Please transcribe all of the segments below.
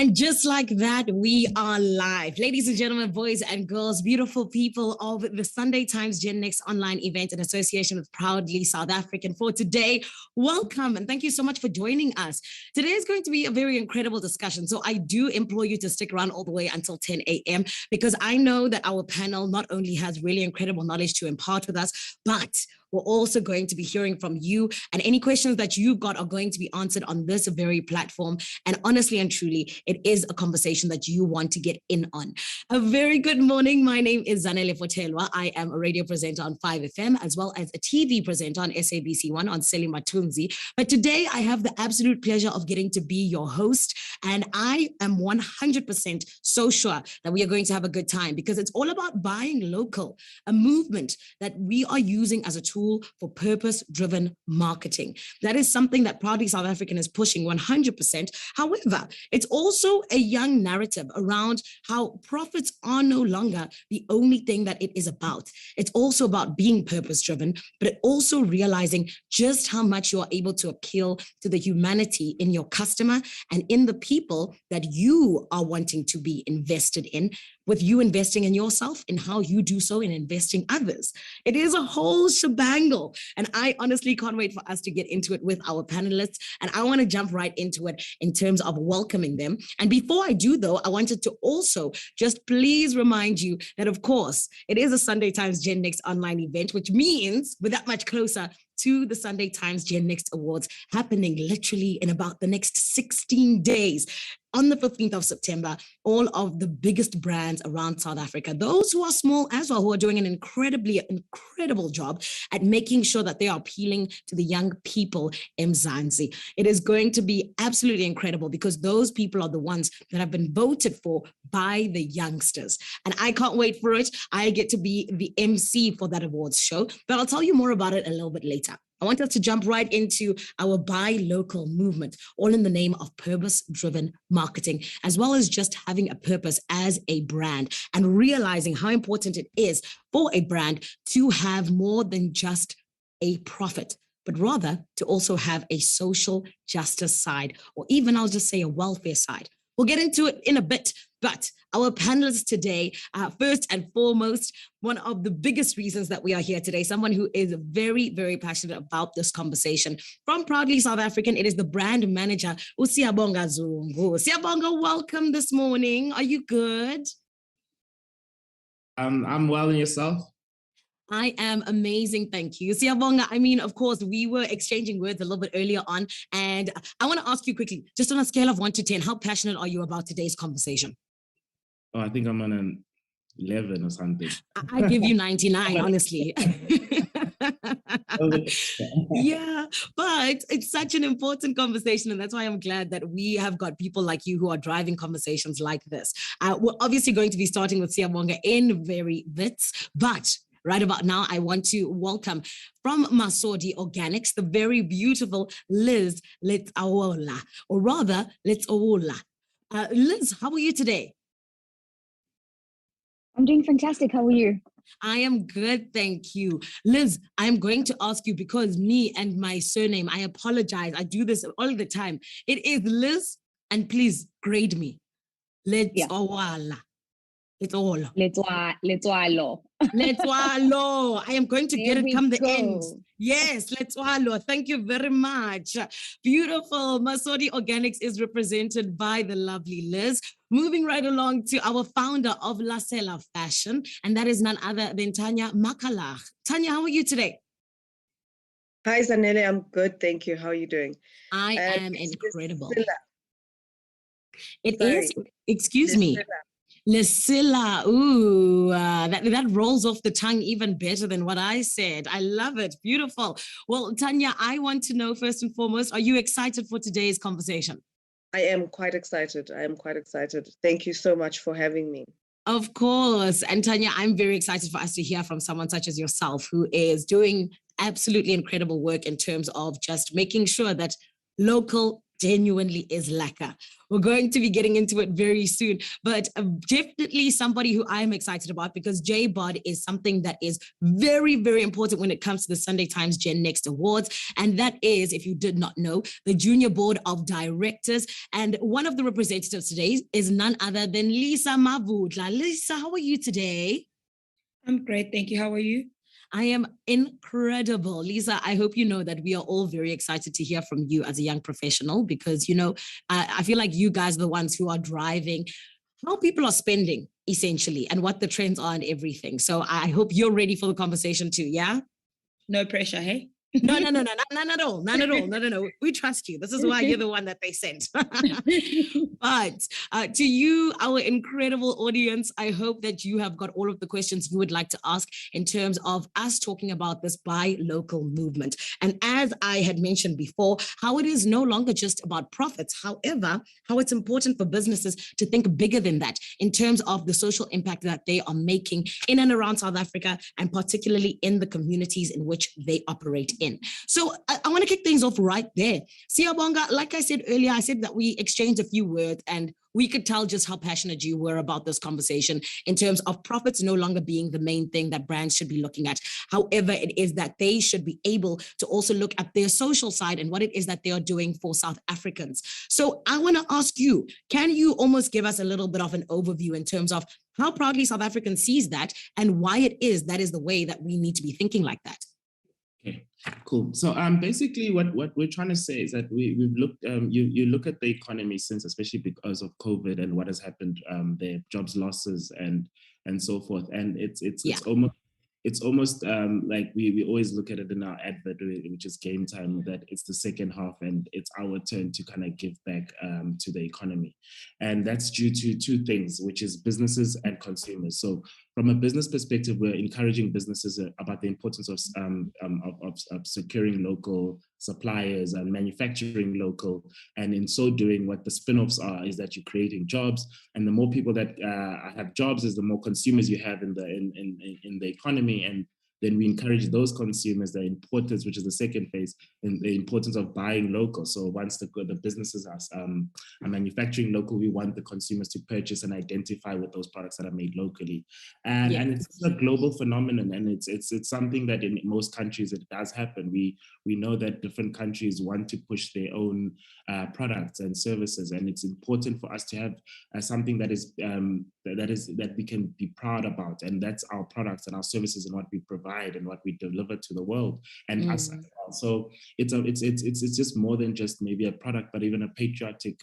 And just like that, we are live. Ladies and gentlemen, boys and girls, beautiful people of the Sunday Times GenNext online event in association with Proudly South African for today. Welcome and thank you so much for joining us. Today is going to be a very incredible discussion. So I do implore you to stick around all the way until 10 a.m. because I know that our panel not only has really incredible knowledge to impart with us, but we're also going to be hearing from you, and any questions that you've got are going to be answered on this very platform. And honestly and truly, it is a conversation that you want to get in on. A very good morning. My name is Zanele Fotelwa. I am a radio presenter on 5FM, as well as a TV presenter on SABC1 on Seli Matunzi. But today I have the absolute pleasure of getting to be your host. And I am 100% so sure that we are going to have a good time because it's all about buying local, a movement that we are using as a tool for purpose-driven marketing. That is something that Proudly South African is pushing 100%. However, it's also a young narrative around how profits are no longer the only thing that it is about. It's also about being purpose-driven, but also realizing just how much you are able to appeal to the humanity in your customer and in the people that you are wanting to be invested in, with you investing in yourself and how you do so in investing others. It is a whole shebangle. And I honestly can't wait for us to get into it with our panelists. And I want to jump right into it in terms of welcoming them. And before I do, though, I wanted to also just please remind you that, of course, it is a Sunday Times GenNext online event, which means we're that much closer to the Sunday Times GenNext Awards happening literally in about the next 16 days. On the 15th of September, all of the biggest brands around South Africa, those who are small as well, who are doing an incredible job at making sure that they are appealing to the young people in Mzansi. It is going to be absolutely incredible because those people are the ones that have been voted for by the youngsters. And I can't wait for it. I get to be the MC for that awards show, but I'll tell you more about it a little bit later. I want us to jump right into our buy local movement, all in the name of purpose-driven marketing, as well as just having a purpose as a brand and realizing how important it is for a brand to have more than just a profit, but rather to also have a social justice side, or even I'll just say a welfare side. We'll get into it in a bit, but our panelists today, first and foremost, one of the biggest reasons that we are here today, someone who is very, very passionate about this conversation. From Proudly South African, it is the brand manager, Siyabonga Zungu. Siyabonga, welcome this morning. Are you good? I'm well, and yourself? I am amazing, thank you. Siyabonga, I mean, of course, we were exchanging words a little bit earlier on, and I want to ask you quickly, just on a scale of 1 to 10, how passionate are you about today's conversation? Oh, I think I'm on an 11 or something. I give you 99, honestly. Yeah, but it's such an important conversation, and that's why I'm glad that we have got people like you who are driving conversations like this. We're obviously going to be starting with Siyabonga in very bits, but right about now, I want to welcome from Masodi Organics, the very beautiful Liz Letsaola, or rather, Letsaola. Liz, how are you today? I'm doing fantastic. How are you? I am good, thank you. Liz, I'm going to ask you because me and my surname, I apologize. I do this all the time. It is Liz, and please grade me. Letsaola. It's all. Letsoalo. Letsoalo. I am going to get it come the end. Go. Yes, Letsoalo. Thank you very much. Beautiful. Masodi Organics is represented by the lovely Liz. Moving right along to our founder of Lasela Fashion, and that is none other than Tanya Makalach. Tanya, how are you today? Hi, Zanele. I'm good. Thank you. How are you doing? I am incredible. It Sorry. is, excuse me. Lesilla, ooh, that rolls off the tongue even better than what I said. I love it. Beautiful. Well, Tanya, I want to know first and foremost, are you excited for today's conversation? I am quite excited. Thank you so much for having me. Of course. And Tanya, I'm very excited for us to hear from someone such as yourself who is doing absolutely incredible work in terms of just making sure that local genuinely is lacquer. We're going to be getting into it very soon, but definitely somebody who I'm excited about because JBOD is something that is very, very important when it comes to the Sunday Times GenNext Awards. And that is, if you did not know, the Junior Board of Directors. And one of the representatives today is none other than Lisa Mavudla. Lisa, how are you today? I'm great, thank you. How are you? I am incredible. Lisa, I hope you know that we are all very excited to hear from you as a young professional because, you know, I feel like you guys are the ones who are driving how people are spending essentially and what the trends are and everything. So I hope you're ready for the conversation too, yeah? No pressure, hey? No, none at all. No. We trust you. This is why you're the one that they sent. But to you, our incredible audience, I hope that you have got all of the questions you would like to ask in terms of us talking about this buy local movement. And as I had mentioned before, how it is no longer just about profits. However, how it's important for businesses to think bigger than that in terms of the social impact that they are making in and around South Africa, and particularly in the communities in which they operate in. So I want to kick things off right there. Siyabonga, like I said earlier, I said that we exchanged a few words and we could tell just how passionate you were about this conversation in terms of profits no longer being the main thing that brands should be looking at. However, it is that they should be able to also look at their social side and what it is that they are doing for South Africans. So I want to ask you, can you almost give us a little bit of an overview in terms of how proudly South African sees that and why it is that is the way that we need to be thinking like that? Okay, cool. So basically what we're trying to say is that we've looked, you look at the economy since, especially because of COVID and what has happened, the jobs losses and so forth. And it's almost like we always look at it in our advert, which is game time, that it's the second half and it's our turn to kind of give back to the economy. And that's due to two things, which is businesses and consumers. So from a business perspective, we're encouraging businesses about the importance of securing local suppliers and manufacturing local. And in so doing, what the spin-offs are is that you're creating jobs. And the more people that have jobs is the more consumers you have in the economy. And then we encourage those consumers, the importers, which is the second phase, and the importance of buying local. So once the businesses are manufacturing local, we want the consumers to purchase and identify with those products that are made locally. And it's a global phenomenon, and it's something that in most countries it does happen. We know that different countries want to push their own products and services, and it's important for us to have something that is that we can be proud about, and that's our products and our services and what we provide and what we deliver to the world and us as well. So it's just more than just maybe a product, but even a patriotic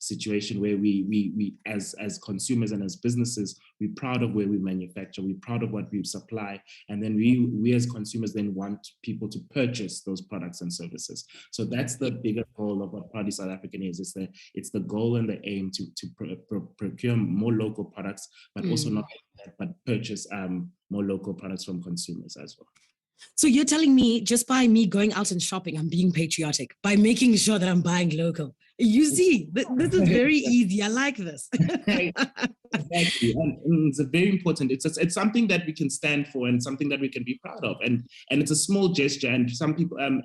situation where we as consumers and as businesses, we're proud of where we manufacture, we're proud of what we supply, and then we as consumers then want people to purchase those products and services. So that's the bigger goal of what Proudly South African is. It's the goal and the aim to procure more local products, but also not that, but purchase more local products from consumers as well. So you're telling me just by me going out and shopping, I'm being patriotic by making sure that I'm buying local. You see, this is very easy. I like this. Exactly. And it's a very important, it's something that we can stand for and something that we can be proud of. And it's a small gesture. And some people, and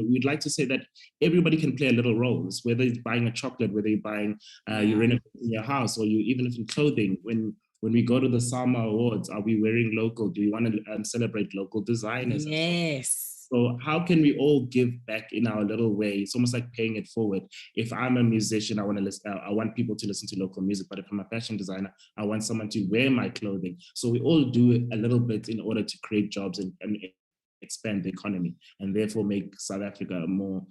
we'd like to say that everybody can play a little role, whether it's buying a chocolate, whether you're buying, you're renovating your house, or you even if in clothing, when we go to the SAMA Awards, are we wearing local? Do we want to celebrate local designers? Yes. So how can we all give back in our little way? It's almost like paying it forward. If I'm a musician, I want people to listen to local music. But if I'm a fashion designer, I want someone to wear my clothing. So we all do a little bit in order to create jobs and expand the economy, and therefore make South Africa a more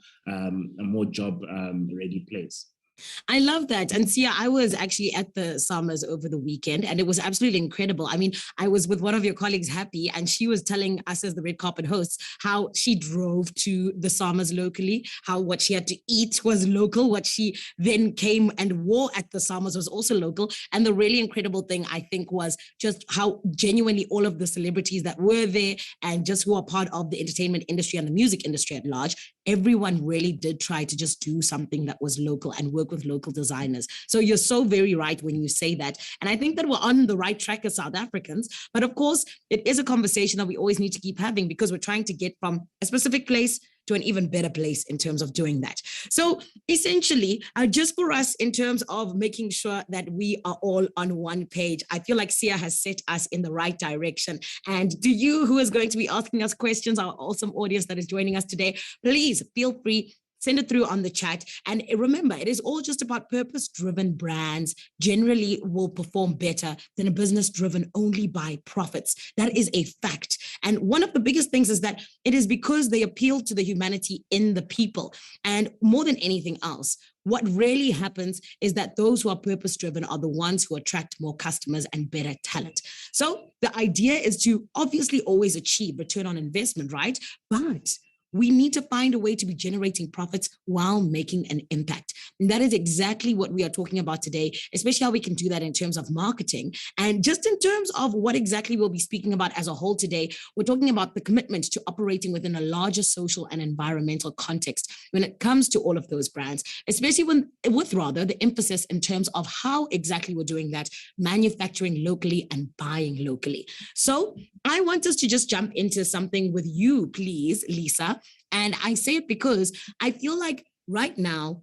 job ready place. I love that. And Sia, I was actually at the Summers over the weekend and it was absolutely incredible. I mean, I was with one of your colleagues, Happy, and she was telling us as the red carpet hosts how she drove to the Summers locally, how what she had to eat was local, what she then came and wore at the Summers was also local. And the really incredible thing, I think, was just how genuinely all of the celebrities that were there and just who are part of the entertainment industry and the music industry at large, everyone really did try to just do something that was local and work with local designers. So you're so very right when you say that. And I think that we're on the right track as South Africans. But of course, it is a conversation that we always need to keep having because we're trying to get from a specific place to an even better place in terms of doing that. So essentially, just for us in terms of making sure that we are all on one page, I feel like Sia has set us in the right direction. And to you who is going to be asking us questions, our awesome audience that is joining us today, please feel free, send it through on the chat. And remember, it is all just about purpose-driven brands generally will perform better than a business driven only by profits. That is a fact. And one of the biggest things is that it is because they appeal to the humanity in the people. And more than anything else, what really happens is that those who are purpose-driven are the ones who attract more customers and better talent. So the idea is to obviously always achieve return on investment, right? But we need to find a way to be generating profits while making an impact. And that is exactly what we are talking about today, especially how we can do that in terms of marketing. And just in terms of what exactly we'll be speaking about as a whole today, we're talking about the commitment to operating within a larger social and environmental context when it comes to all of those brands, especially with the emphasis in terms of how exactly we're doing that, manufacturing locally and buying locally. So I want us to just jump into something with you, please, Lisa. And I say it because I feel like right now,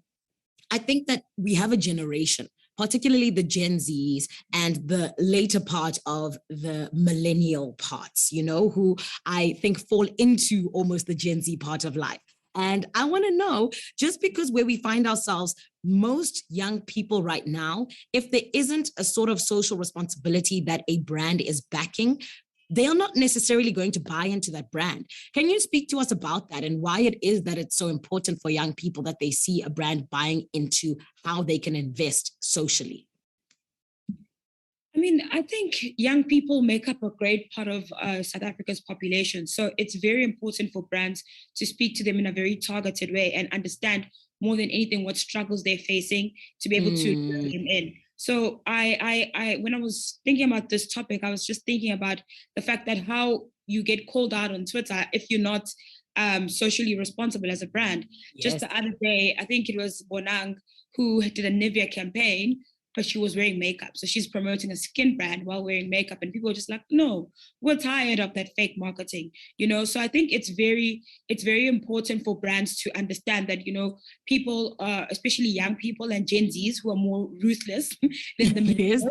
I think that we have a generation, particularly the Gen Zs and the later part of the millennial parts, who I think fall into almost the Gen Z part of life. And I want to know, just because where we find ourselves, most young people right now, if there isn't a sort of social responsibility that a brand is backing, they are not necessarily going to buy into that brand. Can you speak to us about that and why it is that it's so important for young people that they see a brand buying into how they can invest socially? I mean, I think young people make up a great part of South Africa's population. So it's very important for brands to speak to them in a very targeted way and understand more than anything what struggles they're facing to be able to bring them in. So I when I was thinking about this topic, I was just thinking about the fact that how you get called out on Twitter if you're not socially responsible as a brand. Yes. Just the other day, I think it was Bonang who did a Nivea campaign, but she was wearing makeup. So she's promoting a skin brand while wearing makeup. And people were just like, no, we're tired of that fake marketing, So I think it's very important for brands to understand that, people, especially young people and Gen Zs who are more ruthless than the millennials,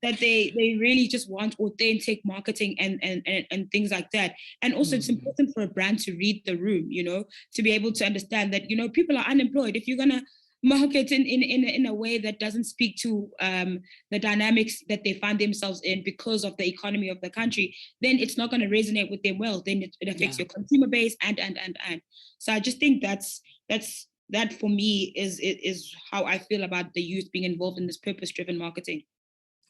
that they really just want authentic marketing and things like that. And also it's important for a brand to read the room, to be able to understand that, people are unemployed. If you're going to market in a way that doesn't speak to the dynamics that they find themselves in because of the economy of the country, then it's not going to resonate with them well. Then it affects your consumer base and. So I just think that for me is how I feel about the youth being involved in this purpose-driven marketing.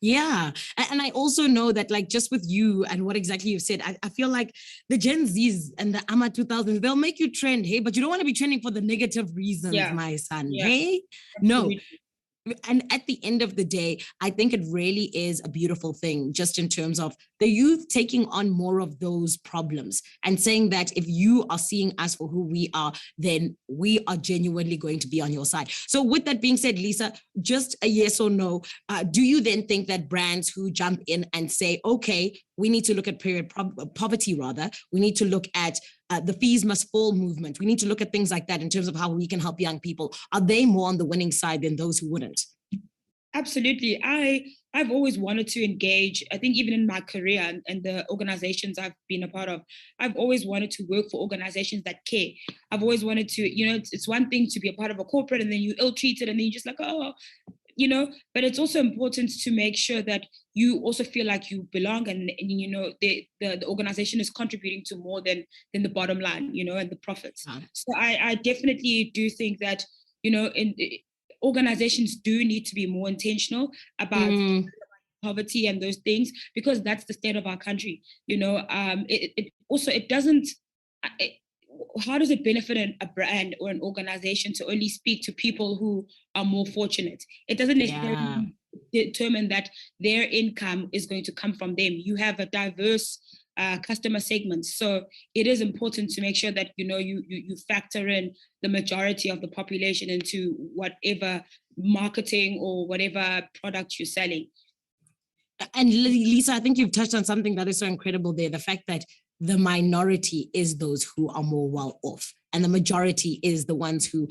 Yeah. And I also know that, like, just with you and what exactly you've said, I feel like the Gen Zs and the AMA 2000s, they'll make you trend, hey, but you don't want to be trending for the negative reasons, my son, hey? No. And at the end of the day, I think it really is a beautiful thing, just in terms of the youth taking on more of those problems and saying that if you are seeing us for who we are, then we are genuinely going to be on your side. So with that being said, Lisa, just a yes or no, do you then think that brands who jump in and say, okay, we need to look at poverty, we need to look at the fees must fall movement, we need to look at things like that in terms of how we can help young people, are they more on the winning side than those who wouldn't? Absolutely. I've always wanted to engage. I think even in my career and the organizations I've been a part of, I've always wanted to work for organizations that care. I've always wanted to, it's one thing to be a part of a corporate and then you ill-treated and then you're just like, oh, but it's also important to make sure that you also feel like you belong and the organization is contributing to more than the bottom line, and the profits. So I definitely do think that, organizations do need to be more intentional about poverty and those things, because that's the state of our country. How does it benefit a brand or an organization to only speak to people who are more fortunate? It doesn't necessarily determine that their income is going to come from them. You have a diverse customer segment. So it is important to make sure that, you factor in the majority of the population into whatever marketing or whatever product you're selling. And Lisa, I think you've touched on something that is so incredible there. The fact that the minority is those who are more well off. And the majority is the ones who,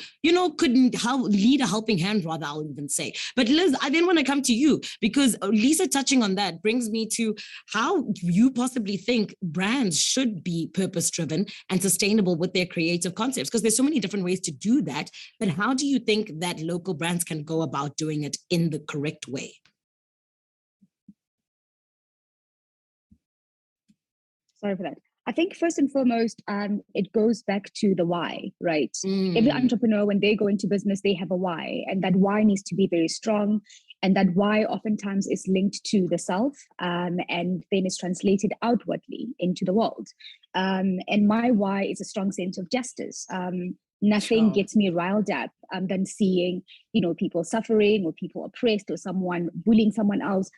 couldn't lead a helping hand, rather, I'll even say. But Liz, I then want to come to you, because Lisa touching on that brings me to how you possibly think brands should be purpose-driven and sustainable with their creative concepts, because there's so many different ways to do that. But how do you think that local brands can go about doing it in the correct way? Sorry for that. I think first and foremost, it goes back to the why, right? Every entrepreneur, when they go into business, they have a why, and that why needs to be very strong. And that why oftentimes is linked to the self, and then is translated outwardly into the world. And my why is a strong sense of justice. Nothing gets me riled up than seeing, people suffering, or people oppressed, or someone bullying someone else.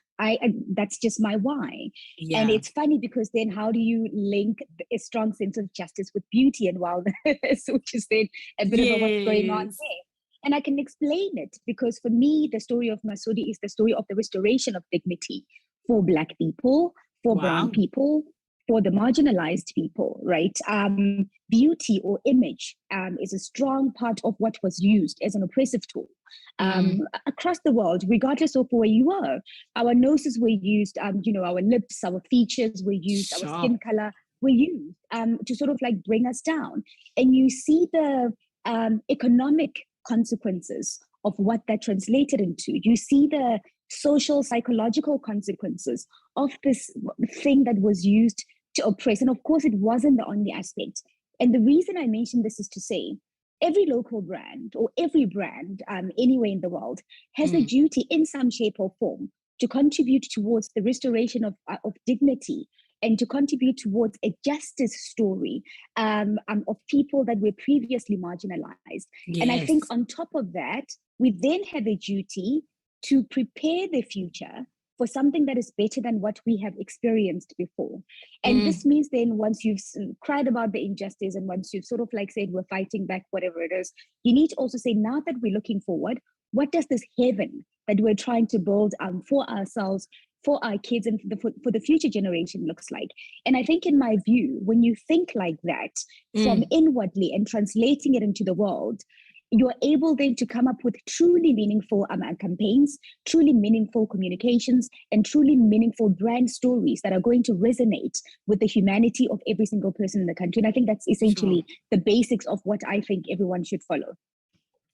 That's just my why. Yeah. And it's funny because then how do you link a strong sense of justice with beauty and wellness, which is then a bit of what's going on there. And I can explain it because for me, the story of Masudi is the story of the restoration of dignity for Black people, for brown people, for the marginalized people, right? Beauty or image is a strong part of what was used as an oppressive tool across the world, regardless of where you were. Our noses were used, our lips, our features were used, our skin color were used to sort of like bring us down. And you see the economic consequences of what that translated into. You see the social, psychological consequences of this thing that was used to oppress. And of course, it wasn't the only aspect. And the reason I mention this is to say, every local brand or every brand anywhere in the world has a duty in some shape or form to contribute towards the restoration of dignity and to contribute towards a justice story of people that were previously marginalized. Yes. And I think on top of that, we then have a duty to prepare the future for something that is better than what we have experienced before. And this means then once you've cried about the injustice and once you've sort of like said, we're fighting back, whatever it is, you need to also say, now that we're looking forward, what does this heaven that we're trying to build for ourselves, for our kids and for the future generation looks like? And I think in my view, when you think like that from inwardly and translating it into the world, you're able then to come up with truly meaningful campaigns, truly meaningful communications, and truly meaningful brand stories that are going to resonate with the humanity of every single person in the country. And I think that's essentially the basics of what I think everyone should follow.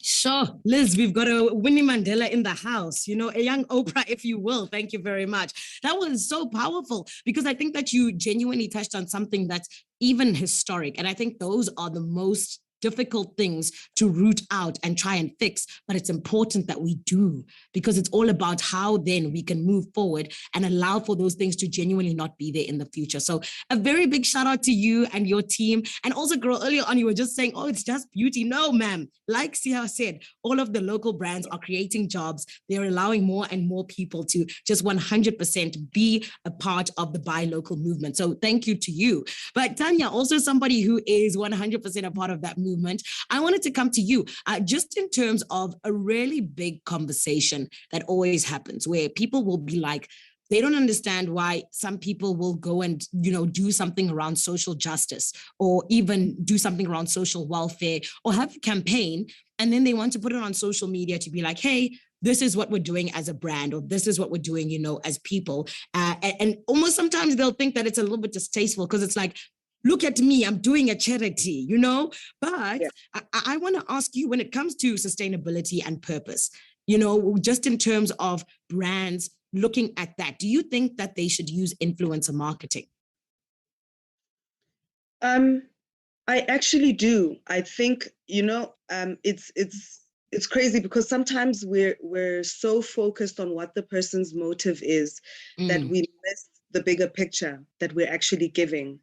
Sure. Liz, we've got a Winnie Mandela in the house, a young Oprah, if you will. Thank you very much. That was so powerful because I think that you genuinely touched on something that's even historic. And I think those are the most difficult things to root out and try and fix, but it's important that we do, because it's all about how then we can move forward and allow for those things to genuinely not be there in the future. So a very big shout out to you and your team. And also, girl, earlier on, you were just saying, oh, it's just beauty. No, ma'am. Like Sia said, all of the local brands are creating jobs. They're allowing more and more people to just 100% be a part of the buy local movement. So thank you to you. But Tanya, also somebody who is 100% a part of that movement. I wanted to come to you just in terms of a really big conversation that always happens where people will be like, they don't understand why some people will go and, do something around social justice or even do something around social welfare or have a campaign. And then they want to put it on social media to be like, hey, this is what we're doing as a brand, or this is what we're doing, as people. And almost sometimes they'll think that it's a little bit distasteful because it's like, look at me, I'm doing a charity, But yeah. I want to ask you, when it comes to sustainability and purpose, just in terms of brands looking at that, do you think that they should use influencer marketing? I actually do. I think, it's crazy because sometimes we're so focused on what the person's motive is that we miss the bigger picture that we're actually giving.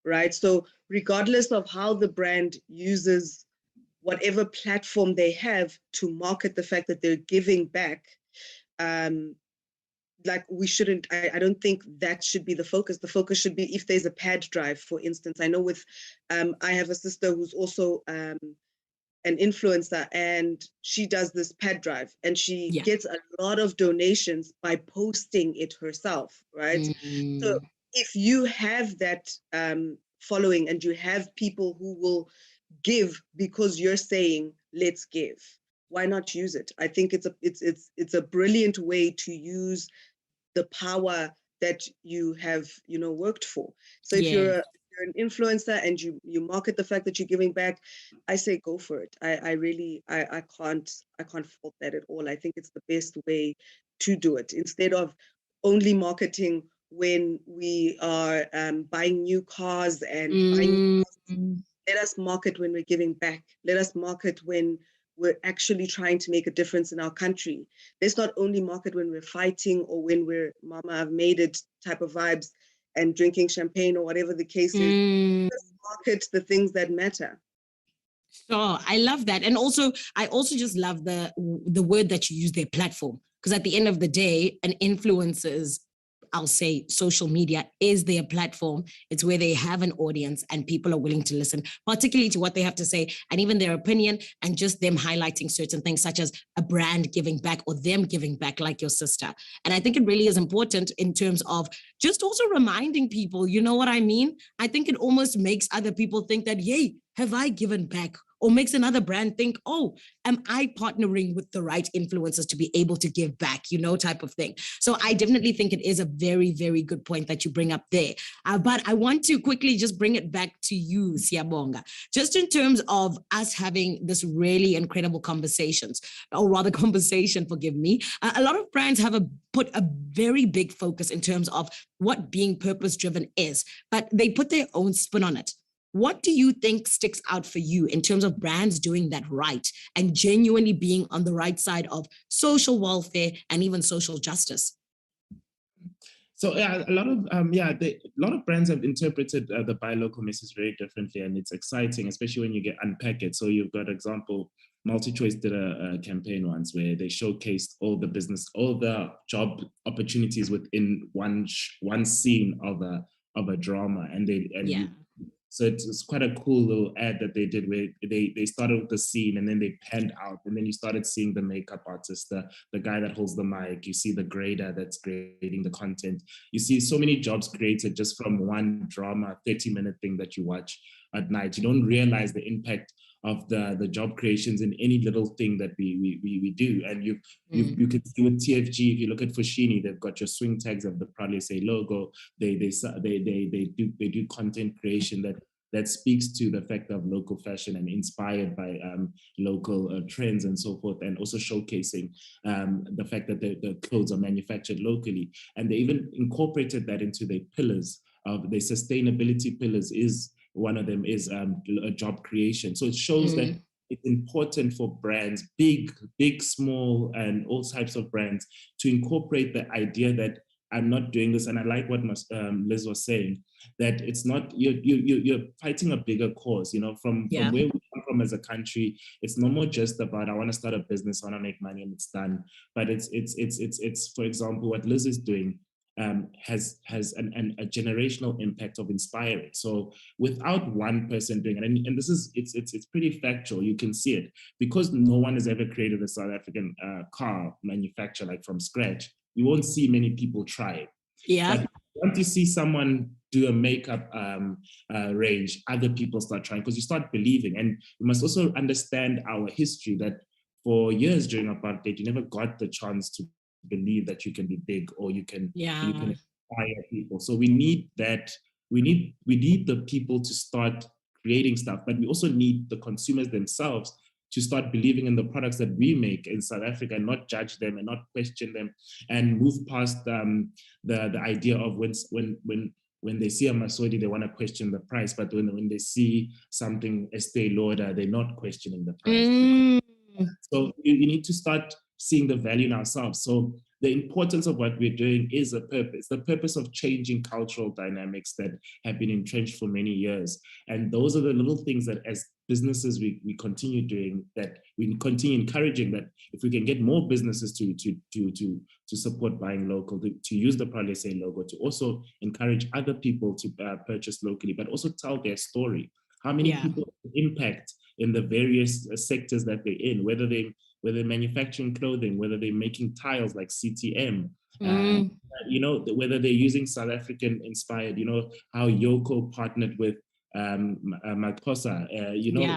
Right. So regardless of how the brand uses whatever platform they have to market the fact that they're giving back, we shouldn't, I don't think that should be the focus. The focus should be if there's a pad drive, for instance. I know I have a sister who's also an influencer, and she does this pad drive and she gets a lot of donations by posting it herself. Right. So if you have that following and you have people who will give because you're saying let's give, why not use it? I think it's a brilliant way to use the power that you have worked for. So if you're an influencer and you market the fact that you're giving back, I say go for it. I really can't fault that at all. I think it's the best way to do it, instead of only marketing when we are buying new cars and buying. Let us market when we're giving back. Let us market when we're actually trying to make a difference in our country. Let's not only market when we're fighting or when we're mama, I've made it type of vibes and drinking champagne or whatever the case is. Let's market the things that matter. Sure, I love that. And also, I also just love the word that you use, their platform. Because at the end of the day, an influencer's, I'll say, social media is their platform. It's where they have an audience and people are willing to listen, particularly to what they have to say and even their opinion, and just them highlighting certain things such as a brand giving back or them giving back, like your sister. And I think it really is important in terms of just also reminding people, you know what I mean? I think it almost makes other people think that, yay, have I given back? Or makes another brand think, oh, am I partnering with the right influencers to be able to give back, type of thing. So I definitely think it is a very, very good point that you bring up there. But I want to quickly just bring it back to you, Siyabonga, just in terms of us having this really incredible conversations, or rather conversation, forgive me. A lot of brands have put a very big focus in terms of what being purpose-driven is, but they put their own spin on it. What do you think sticks out for you in terms of brands doing that right and genuinely being on the right side of social welfare and even social justice? So yeah, a lot of brands have interpreted the buy local message very differently, and it's exciting, especially when you get unpack it. So you've got example, MultiChoice did a campaign once where they showcased all the job opportunities within one scene of a drama, so it's quite a cool little ad that they did where they started with the scene and then they panned out, and then you started seeing the makeup artist, the guy that holds the mic, you see the grader that's grading the content. You see so many jobs created just from one drama 30-minute thing that you watch at night. You don't realize the impact of the job creations in any little thing that we do. And you can see with TFG, if you look at Fushini, they've got your swing tags of the Proudly Say logo. They do content creation that speaks to the fact of local fashion and inspired by local trends and so forth, and also showcasing the fact that the clothes are manufactured locally. And they even incorporated that into their pillars of their sustainability pillars. Is one of them is a job creation. So it shows that it's important for brands, big, small, and all types of brands, to incorporate the idea that I'm not doing this. And I like what Liz was saying, that it's not, you're fighting a bigger cause, from where we come from as a country. It's no more just about, I want to start a business, I want to make money and it's done. But it's for example, what Liz is doing has a generational impact of inspiring. So without one person doing it, and this is, it's pretty factual, you can see it, because no one has ever created a South African car manufacturer like from scratch. You won't see many people try it. Yeah. But once you see someone do a makeup range, other people start trying, because you start believing. And we must also understand our history, that for years during apartheid, you never got the chance to believe that you can be big, or you can inspire people. So we need that. We need the people to start creating stuff, but we also need the consumers themselves to start believing in the products that we make in South Africa, and not judge them and not question them, and move past the idea of when they see a Masodi, they want to question the price, but when they see something Estee Lauder, they're not questioning the price. So you need to start seeing the value in ourselves. So the importance of what we're doing is the purpose of changing cultural dynamics that have been entrenched for many years. And those are the little things that as businesses we continue doing, that we continue encouraging, that if we can get more businesses to support buying local, to use the Proudly Say logo, to also encourage other people to purchase locally, but also tell their story. How many people impact in the various sectors that they're in, whether they're whether they're manufacturing clothing, whether they're making tiles like CTM, whether they're using South African inspired, how Yoko partnered with Makosa,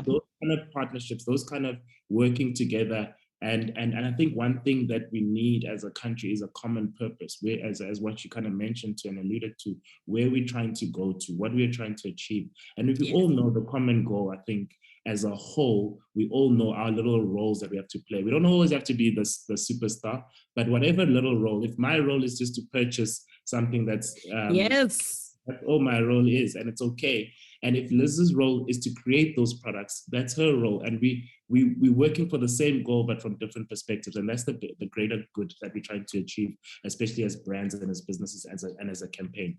those kind of partnerships, those kind of working together. And I think one thing that we need as a country is a common purpose, where as what you kind of mentioned to and alluded to, where we're trying to go to, what we're trying to achieve. And if we all know the common goal, I think as a whole, we all know our little roles that we have to play. We don't always have to be the superstar, but whatever little role, if my role is just to purchase something that's that's all my role is, and it's okay. And if Liz's role is to create those products, that's her role. And we're working for the same goal, but from different perspectives. And that's the greater good that we're trying to achieve, especially as brands and as businesses and as a campaign.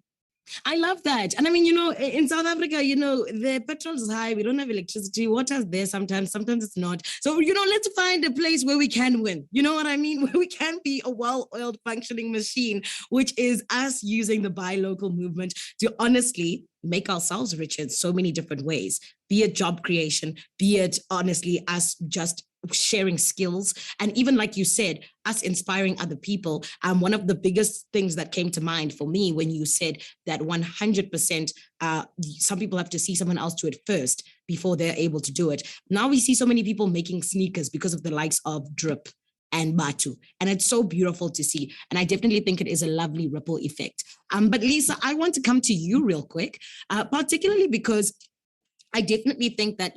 I love that. And I mean, in South Africa, the petrol is high. We don't have electricity. Water's there sometimes it's not. So, let's find a place where we can win. You know what I mean? Where we can be a well-oiled functioning machine, which is us using the buy local movement to honestly make ourselves rich in so many different ways, be it job creation, be it honestly us just sharing skills, and even like you said, us inspiring other people. One of the biggest things that came to mind for me when you said that 100%, some people have to see someone else do it first before they're able to do it. Now we see so many people making sneakers because of the likes of Drip and Batu, and it's so beautiful to see. And I definitely think it is a lovely ripple effect. But Lisa, I want to come to you real quick, particularly because I definitely think that,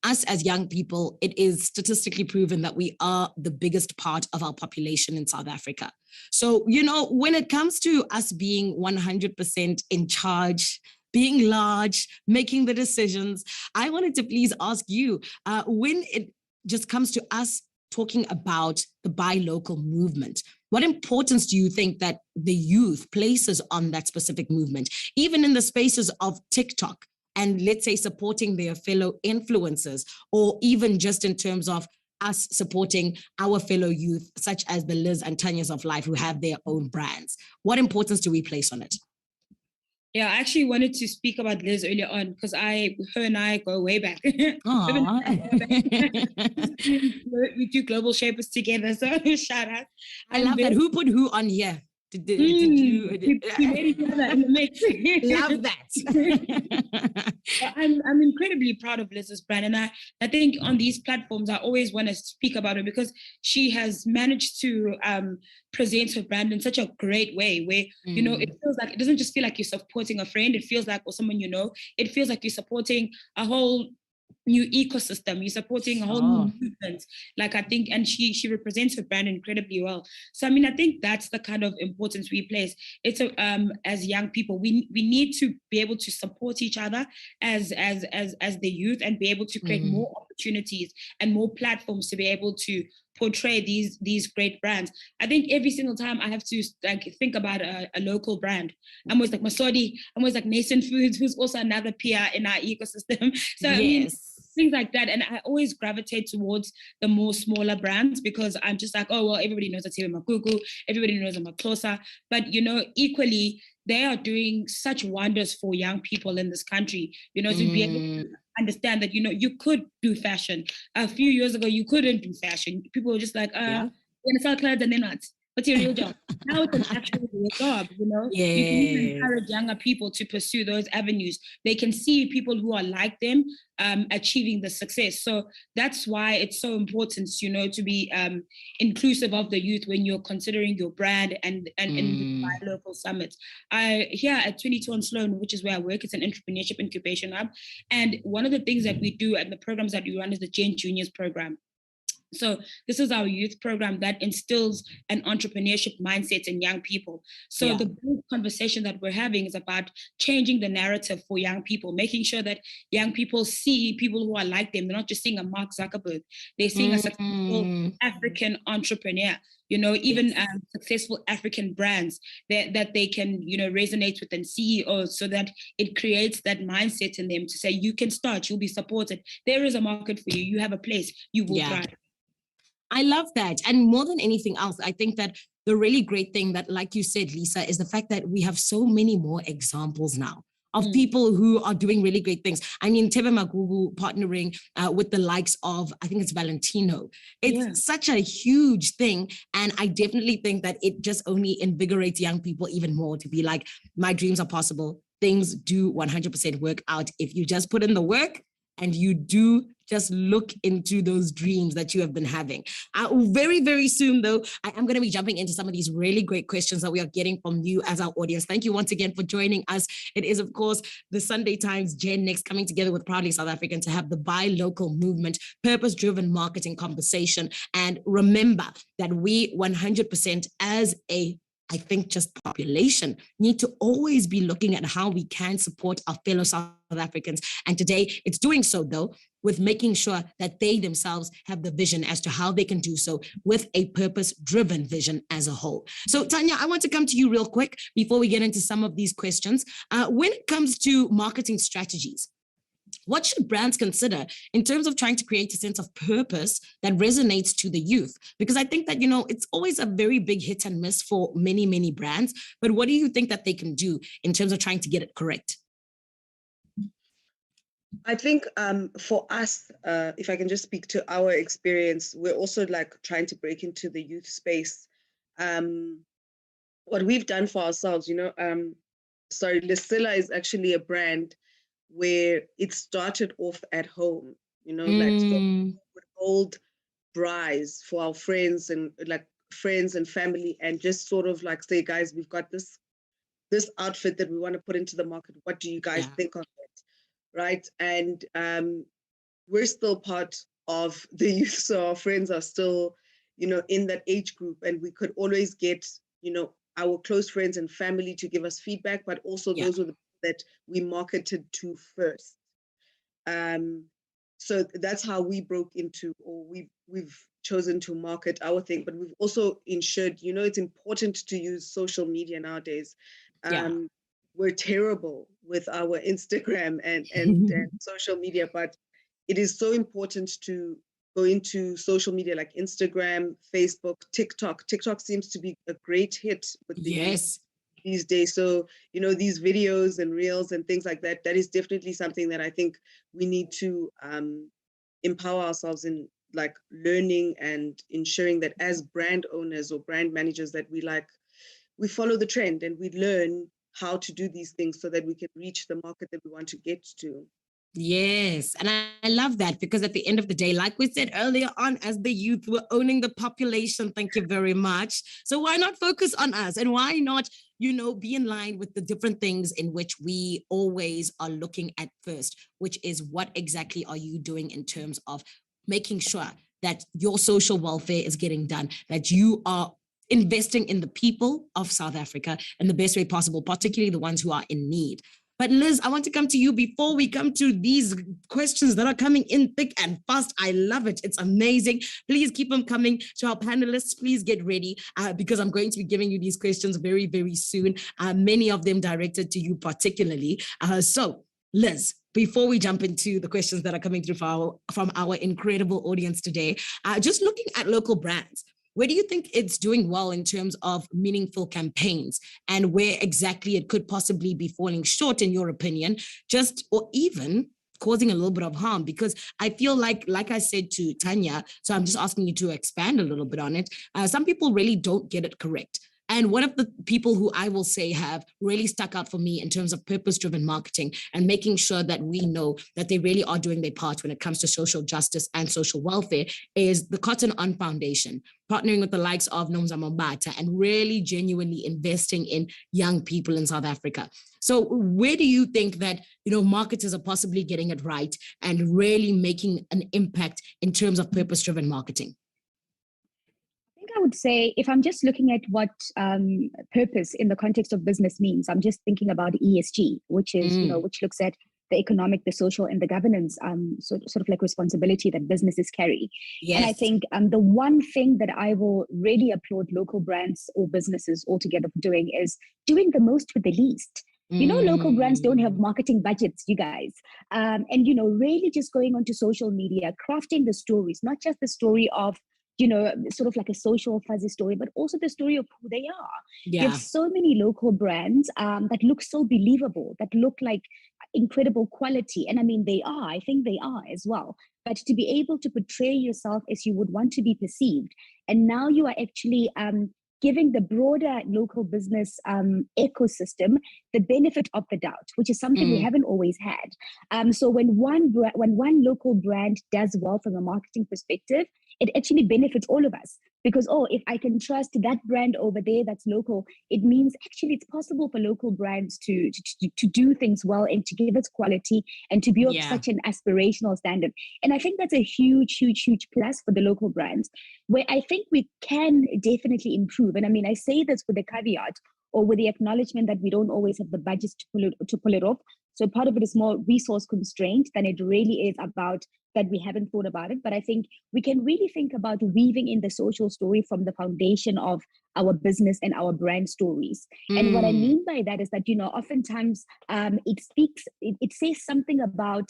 us as young people, it is statistically proven that we are the biggest part of our population in South Africa. So, when it comes to us being 100% in charge, being large, making the decisions, I wanted to please ask you, when it just comes to us talking about the buy local movement, what importance do you think that the youth places on that specific movement, even in the spaces of TikTok? And let's say supporting their fellow influencers, or even just in terms of us supporting our fellow youth, such as the Liz and Tanyas of life who have their own brands. What importance do we place on it? Yeah, I actually wanted to speak about Liz earlier on because her and I go way back. We do Global Shapers together, so shout out. I love that. Who put who on here? Did you we made each other in the mix. Love that. I'm incredibly proud of Liz's brand, and I think on these platforms I always want to speak about her because she has managed to present her brand in such a great way where it feels like, it doesn't just feel like you're supporting a friend, it feels like, or someone it feels like you're supporting a whole new ecosystem, you're supporting a whole new movement. Like, I think, and she represents her brand incredibly well. So I mean, I think that's the kind of importance we place. It's as young people, we need to be able to support each other as the youth, and be able to create more opportunities and more platforms to be able to portray these great brands. I think every single time I have to think about a local brand, I'm always like Masodi, I'm always like Nascent Foods, who's also another peer in our ecosystem. So I mean, things like that. And I always gravitate towards the more smaller brands because I'm just like, oh, well, everybody knows Atiba Makuku, everybody knows Makosa. But, equally, they are doing such wonders for young people in this country, to be able to understand that, you could do fashion. A few years ago, you couldn't do fashion. People were just like, you're going to sell clothes and they're not. What's your real job? Now it's an actual real job, You can encourage younger people to pursue those avenues. They can see people who are like them achieving the success. So that's why it's so important, to be inclusive of the youth when you're considering your brand and in the local summits. Here at 22 on Sloan, which is where I work, it's an entrepreneurship incubation hub. And one of the things that we do and the programs that we run is the Gen Juniors program. So this is our youth program that instills an entrepreneurship mindset in young people. So the big conversation that we're having is about changing the narrative for young people, making sure that young people see people who are like them. They're not just seeing a Mark Zuckerberg. They're seeing a successful African entrepreneur, even successful African brands that they can, resonate with, and CEOs, so that it creates that mindset in them to say, you can start, you'll be supported. There is a market for you. You have a place, you will thrive. I love that. And more than anything else, I think that the really great thing that, like you said, Lisa, is the fact that we have so many more examples now of people who are doing really great things. I mean, Tebe Magugu partnering with the likes of, I think it's Valentino. It's such a huge thing. And I definitely think that it just only invigorates young people even more to be like, my dreams are possible. Things do 100% work out if you just put in the work and you do just look into those dreams that you have been having. Very, very soon, though, I am going to be jumping into some of these really great questions that we are getting from you as our audience. Thank you once again for joining us. It is, of course, the Sunday Times GenNext coming together with Proudly South African to have the Buy Local movement, purpose-driven marketing conversation. And remember that we 100% as I think just population need to always be looking at how we can support our fellow South Africans. And today it's doing so, though, with making sure that they themselves have the vision as to how they can do so with a purpose-driven vision as a whole. So Tanya, I want to come to you real quick before we get into some of these questions. When it comes to marketing strategies, what should brands consider in terms of trying to create a sense of purpose that resonates to the youth? Because I think that, it's always a very big hit and miss for many, many brands. But what do you think that they can do in terms of trying to get it correct? I think for us, if I can just speak to our experience, we're also like trying to break into the youth space. What we've done for ourselves, Lucilla is actually a brand where it started off at home, like so with old brides for our friends and family, and just sort of like say, guys, we've got this outfit that we want to put into the market. What do you guys think of it? Right. And we're still part of the youth. So our friends are still, in that age group, and we could always get, our close friends and family to give us feedback, but also those were the that we marketed to first. So that's how we broke into, or we've chosen to market our thing, but we've also ensured, it's important to use social media nowadays. We're terrible with our Instagram and social media, but it is so important to go into social media like Instagram, Facebook, TikTok. TikTok seems to be a great hit with the youth these days. So, these videos and reels and things like that, that is definitely something that I think we need to empower ourselves in, like learning and ensuring that as brand owners or brand managers that we follow the trend and we learn how to do these things so that we can reach the market that we want to get to. Yes. And I love that, because at the end of the day, like we said earlier on, as the youth, we're owning the population. Thank you very much. So why not focus on us, and why not, be in line with the different things in which we always are looking at first, which is what exactly are you doing in terms of making sure that your social welfare is getting done, that you are investing in the people of South Africa in the best way possible, particularly the ones who are in need. But Liz, I want to come to you before we come to these questions that are coming in thick and fast. I love it. It's amazing. Please keep them coming. To our panelists, please get ready because I'm going to be giving you these questions very, very soon. Many of them directed to you particularly. So Liz, before we jump into the questions that are coming through from our incredible audience today, just looking at local brands, where do you think it's doing well in terms of meaningful campaigns, and where exactly it could possibly be falling short, in your opinion, or even causing a little bit of harm? Because I feel like I said to Tanya, so I'm just asking you to expand a little bit on it. Some people really don't get it correct. And one of the people who I will say have really stuck out for me in terms of purpose-driven marketing and making sure that we know that they really are doing their part when it comes to social justice and social welfare is the Cotton On Foundation, partnering with the likes of Nomza Mombata and really genuinely investing in young people in South Africa. So where do you think that, marketers are possibly getting it right and really making an impact in terms of purpose-driven marketing? I would say, if I'm just looking at what purpose in the context of business means, I'm just thinking about ESG, which is, which looks at the economic, the social, and the governance sort of like responsibility that businesses carry. Yes. And I think the one thing that I will really applaud local brands or businesses altogether for doing is doing the most with the least. Local brands don't have marketing budgets, you guys. And, really just going onto social media, crafting the stories, not just the story of sort of like a social fuzzy story, but also the story of who they are. You Yeah. have so many local brands that look so believable, that look like incredible quality. And I mean, I think they are as well. But to be able to portray yourself as you would want to be perceived, and now you are actually giving the broader local business ecosystem the benefit of the doubt, which is something we haven't always had. So when one local brand does well from a marketing perspective, it actually benefits all of us, because if I can trust that brand over there that's local, it means actually it's possible for local brands to do things well and to give us quality and to be of such an aspirational standard. And I think that's a huge plus for the local brands, where I think we can definitely improve. And I mean, I say this with a caveat, or with the acknowledgement that we don't always have the budgets to pull it off. So part of it is more resource constraint than it really is about that we haven't thought about it. But I think we can really think about weaving in the social story from the foundation of our business and our brand stories. And what I mean by that is that, oftentimes it says something about,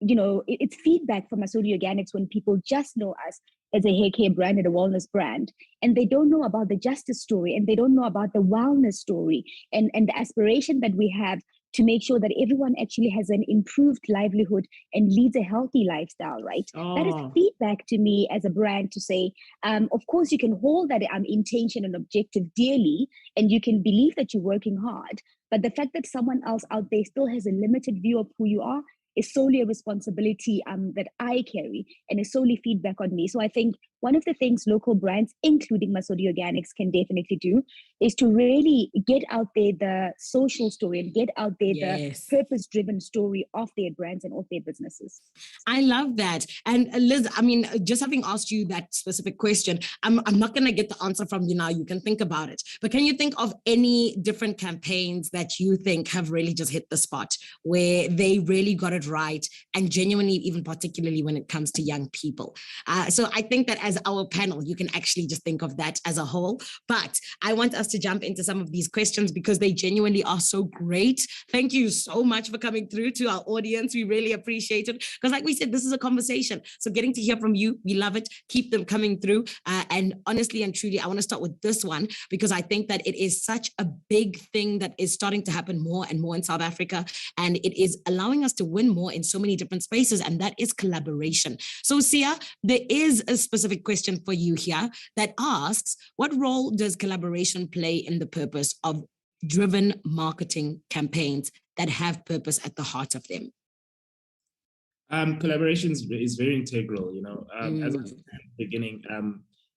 it's feedback from Masodi Organics when people just know us as a hair care brand and a wellness brand, and they don't know about the justice story, and they don't know about the wellness story, and the aspiration that we have to make sure that everyone actually has an improved livelihood and leads a healthy lifestyle, right? That is feedback to me as a brand to say, of course, you can hold that intention and objective dearly, and you can believe that you're working hard, but the fact that someone else out there still has a limited view of who you are is solely a responsibility that I carry, and is solely feedback on me. So I think one of the things local brands, including Masodi Organics, can definitely do is to really get out there the social story and get out there the purpose-driven story of their brands and of their businesses. I love that. And Liz, I mean, just having asked you that specific question, I'm not going to get the answer from you now. You can think about it. But can you think of any different campaigns that you think have really just hit the spot, where they really got it right, and genuinely, even particularly when it comes to young people? So I think that as our panel, you can actually just think of that as a whole. But I want us to jump into some of these questions because they genuinely are so great. Thank you so much for coming through to our audience. We really appreciate it. Because like we said, this is a conversation. So getting to hear from you, we love it. Keep them coming through. And honestly and truly, I want to start with this one because I think that it is such a big thing that is starting to happen more and more in South Africa. And it is allowing us to win more in so many different spaces. And that is collaboration. So Sia, there is a specific question for you here that asks, what role does collaboration play in the purpose of driven marketing campaigns that have purpose at the heart of them? Collaboration is very integral, as I said at the beginning,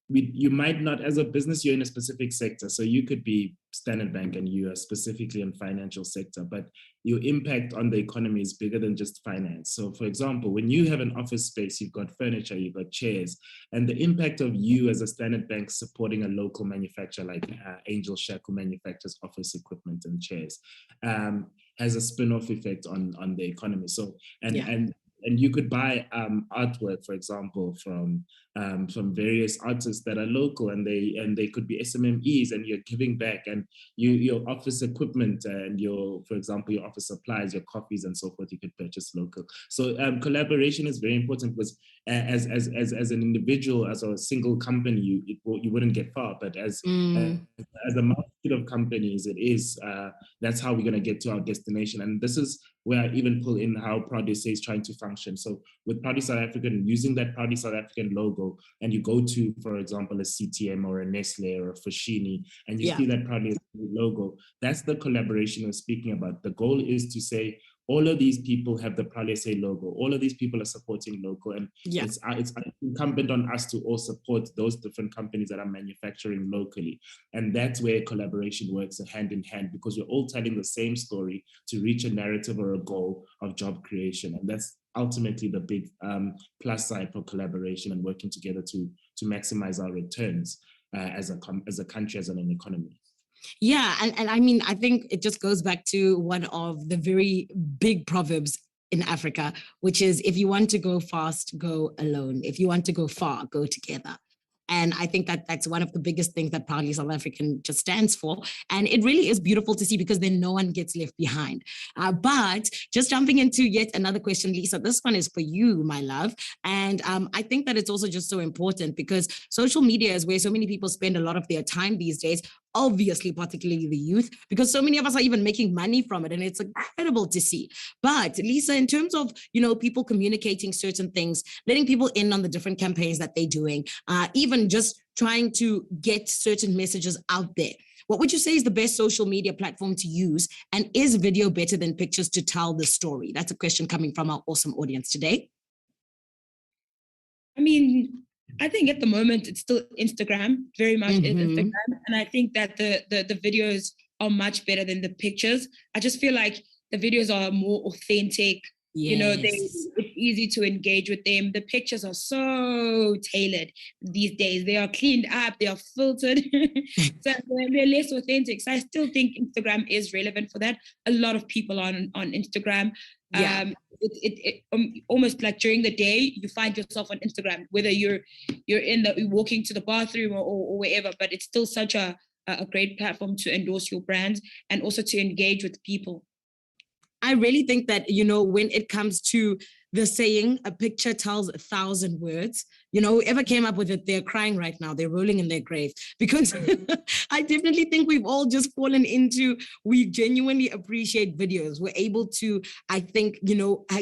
you might not, as a business, you're in a specific sector. So you could be Standard Bank and you are specifically in financial sector, but your impact on the economy is bigger than just finance. So for example, when you have an office space, you've got furniture, you've got chairs, and the impact of you as a Standard Bank supporting a local manufacturer like Angel Shack, who manufactures office equipment and chairs, has a spin-off effect on the economy. So, and you could buy artwork, for example, from various artists that are local, and they could be SMMEs, and you're giving back, and your office equipment and for example, your office supplies, your coffees and so forth, you could purchase local. So collaboration is very important because as an individual, as a single company, you wouldn't get far, but as a multitude of companies, it is that's how we're going to get to our destination. And this is where I even pull in how Proudly Say is trying to function. So with Proudly South African, using that Proudly South African logo, and you go to, for example, a CTM or a Nestle or a Foschini, and you see that Proudly logo, that's the collaboration we're speaking about. The goal is to say, all of these people have the Proudly Say logo. All of these people are supporting local, and it's incumbent on us to all support those different companies that are manufacturing locally. And that's where collaboration works hand in hand, because we're all telling the same story to reach a narrative or a goal of job creation. And that's ultimately the big plus side for collaboration and working together to maximize our returns as a country, as an economy. Yeah, and I mean, I think it just goes back to one of the very big proverbs in Africa, which is, if you want to go fast, go alone. If you want to go far, go together. And I think that that's one of the biggest things that Proudly South African just stands for. And it really is beautiful to see because then no one gets left behind. But just jumping into yet another question, Lisa, this one is for you, my love. And I think that it's also just so important because social media is where so many people spend a lot of their time these days, obviously, particularly the youth, because so many of us are even making money from it. And it's incredible to see. But Lisa, in terms of, people communicating certain things, letting people in on the different campaigns that they're doing, even just trying to get certain messages out there, what would you say is the best social media platform to use? And is video better than pictures to tell the story? That's a question coming from our awesome audience today. I mean, I think at the moment it's still Instagram, very much is Instagram. And I think that the videos are much better than the pictures. I just feel like the videos are more authentic. Yes. It's easy to engage with them. The pictures are so tailored these days. They are cleaned up, they are filtered. So they're less authentic. So I still think Instagram is relevant for that. A lot of people on Instagram. Yeah. It almost like during the day you find yourself on Instagram, whether you're walking to the bathroom or wherever, but it's still such a great platform to endorse your brands and also to engage with people. I really think that, when it comes to the saying, a picture tells 1,000 words, whoever came up with it, they're crying right now. They're rolling in their grave because I definitely think we've all just fallen into, we genuinely appreciate videos. We're able to, I think,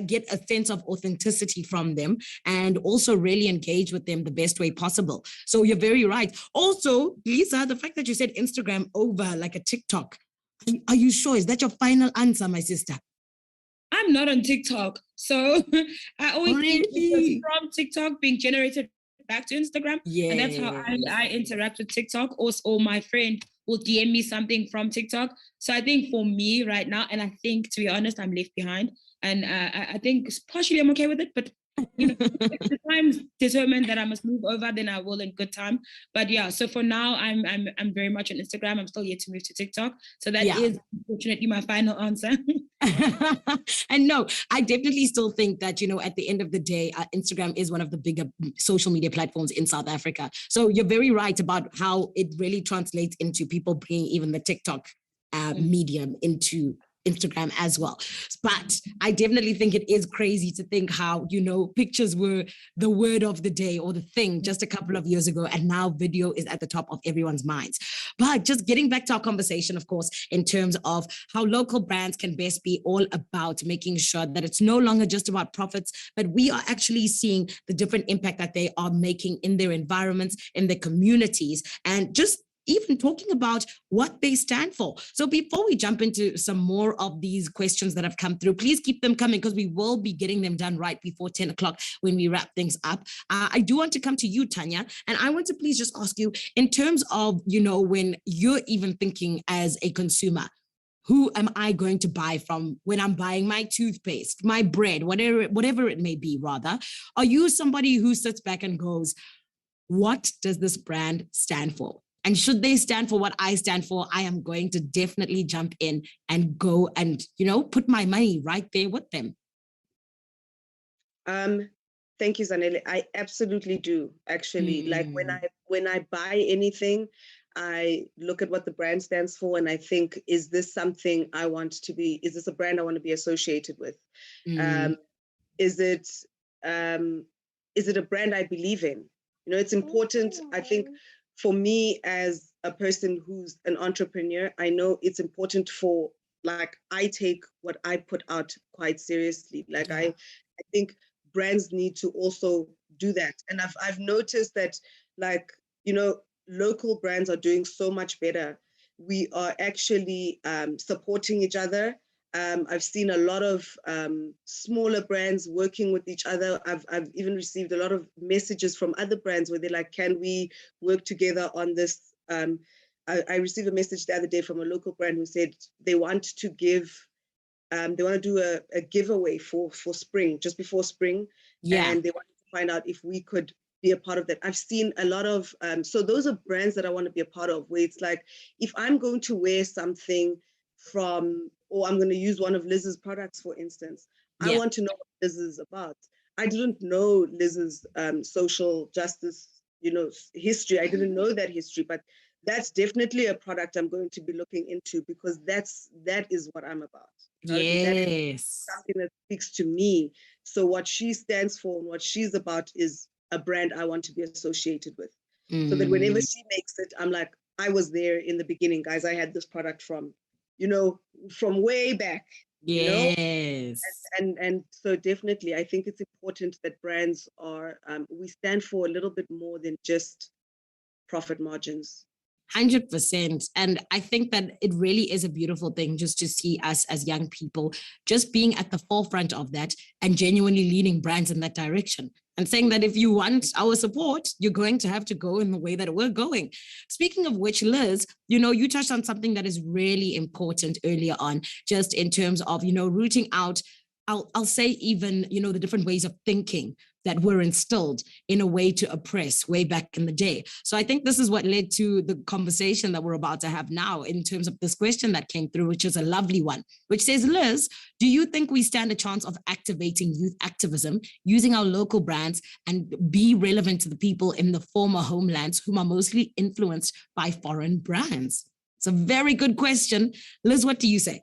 get a sense of authenticity from them and also really engage with them the best way possible. So you're very right. Also, Lisa, the fact that you said Instagram over like a TikTok, are you sure? Is that your final answer, my sister? I'm not on TikTok. So I always think Really? from TikTok being generated back to Instagram. Yes. And that's how I interact with TikTok. Or my friend will DM me something from TikTok. So I think for me right now, and I think, to be honest, I'm left behind. And I think partially I'm okay with it. But, if the time's determined that I must move over, then I will in good time. But yeah, so for now, I'm very much on Instagram. I'm still yet to move to TikTok. So that is unfortunately my final answer. And no, I definitely still think that, at the end of the day, Instagram is one of the bigger social media platforms in South Africa. So you're very right about how it really translates into people bringing even the TikTok medium into Instagram as well. But I definitely think it is crazy to think how, pictures were the word of the day or the thing just a couple of years ago. And now video is at the top of everyone's minds. But just getting back to our conversation, of course, in terms of how local brands can best be all about making sure that it's no longer just about profits, but we are actually seeing the different impact that they are making in their environments, in their communities, and just even talking about what they stand for. So before we jump into some more of these questions that have come through, please keep them coming because we will be getting them done right before 10 o'clock when we wrap things up. I do want to come to you, Tanya, and I want to please just ask you in terms of, when you're even thinking as a consumer, who am I going to buy from when I'm buying my toothpaste, my bread, whatever it may be, rather? Are you somebody who sits back and goes, what does this brand stand for? And should they stand for what I stand for, I am going to definitely jump in and go and, put my money right there with them. Thank you, Zanele. I absolutely do, actually. Like when I buy anything, I look at what the brand stands for and I think, is this something I want to be, is this a brand I want to be associated with? Is it a brand I believe in? It's important, I think, for me as a person who's an entrepreneur, I know it's important for, like, I take what I put out quite seriously. Like, I think brands need to also do that. And I've noticed that, like, local brands are doing so much better. We are actually supporting each other. I've seen a lot of smaller brands working with each other. I've even received a lot of messages from other brands where they're like, can we work together on this? I received a message the other day from a local brand who said they want to give, they want to do a giveaway for spring, just before spring. Yeah. And they wanted to find out if we could be a part of that. I've seen a lot of, so those are brands that I want to be a part of, where it's like, if I'm going to wear something from, or I'm going to use one of Liz's products, for instance, I want to know what Liz is about. I didn't know Liz's social justice, history. I didn't know that history, but that's definitely a product I'm going to be looking into, because that is what I'm about. That is something that speaks to me. So what she stands for and what she's about is a brand I want to be associated with. So that whenever she makes it, I'm like, I was there in the beginning, guys. I had this product from way back. Yes. And so definitely, I think it's important that brands are, we stand for a little bit more than just profit margins. 100%. And I think that it really is a beautiful thing just to see us as young people just being at the forefront of that and genuinely leading brands in that direction. And saying that if you want our support, you're going to have to go in the way that we're going. Speaking of which, Liz, you touched on something that is really important earlier on, just in terms of, rooting out, I'll say even, the different ways of thinking that were instilled in a way to oppress way back in the day. So I think this is what led to the conversation that we're about to have now in terms of this question that came through, which is a lovely one, which says, Liz, do you think we stand a chance of activating youth activism using our local brands and be relevant to the people in the former homelands whom are mostly influenced by foreign brands? It's a very good question. Liz, what do you say?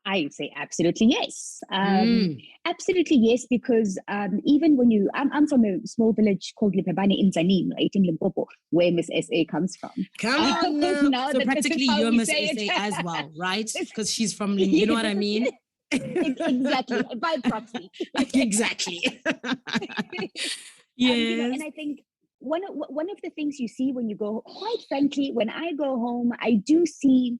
I would say absolutely yes. Absolutely yes, because even when I'm from a small village called Lepebane in Zanin, right, in Limpopo, where Miss SA comes from. Come on now. So practically you're Miss SA as well, right? Because she's from, you know what I mean? Exactly, by proxy. Exactly. Yes. And I think one of the things you see when you go, quite frankly, when I go home, I do see,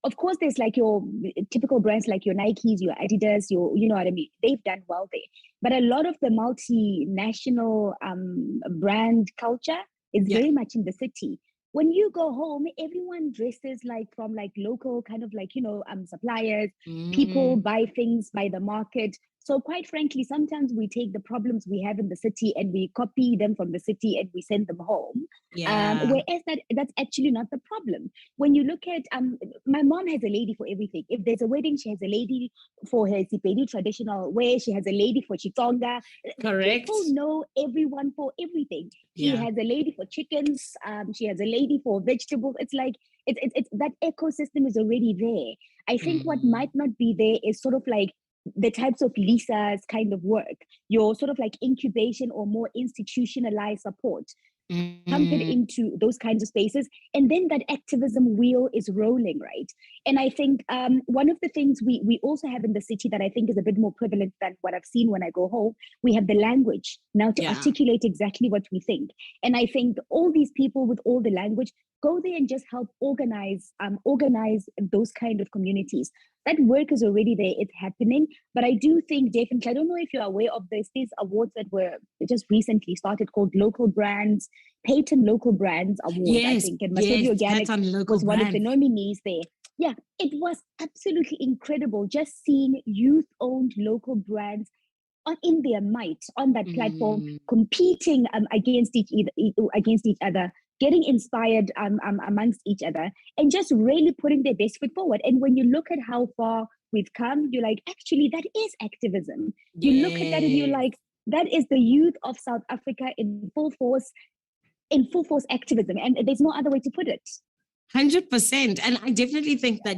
of course, there's like your typical brands like your Nikes, your Adidas, you know what I mean? They've done well there. But a lot of the multinational brand culture is very much in the city. When you go home, everyone dresses like from like local kind of like, suppliers. People buy things by the market. So quite frankly, sometimes we take the problems we have in the city and we copy them from the city and we send them home. Whereas that's actually not the problem. When you look at, my mom has a lady for everything. If there's a wedding, she has a lady for her Sepedi traditional wear. She has a lady for Chitonga. Correct. People know everyone for everything. She has a lady for chickens. She has a lady for vegetables. It's like, it's that ecosystem is already there. I think what might not be there is sort of like the types of Lisa's kind of work, your sort of like incubation or more institutionalized support. Pump it into those kinds of spaces, and then that activism wheel is rolling, right? And I think one of the things we also have in the city that I think is a bit more prevalent than what I've seen when I go home, we have the language now to articulate exactly what we think. And I think all these people with all the language go there and just help organize those kind of communities. That work is already there, it's happening. But I do think definitely, I don't know if you're aware of these awards that were just recently started called Local Brands, Peyton Local Brands Award, I think. And Masovi Organic was one of the nominees there. Yeah, it was absolutely incredible just seeing youth-owned local brands in their might on that platform, competing against each other, getting inspired amongst each other, and just really putting their best foot forward. And when you look at how far we've come, you're like, actually, that is activism. You look at that and you're like, that is the youth of South Africa in full force activism. And there's no other way to put it. 100%. And I definitely think that,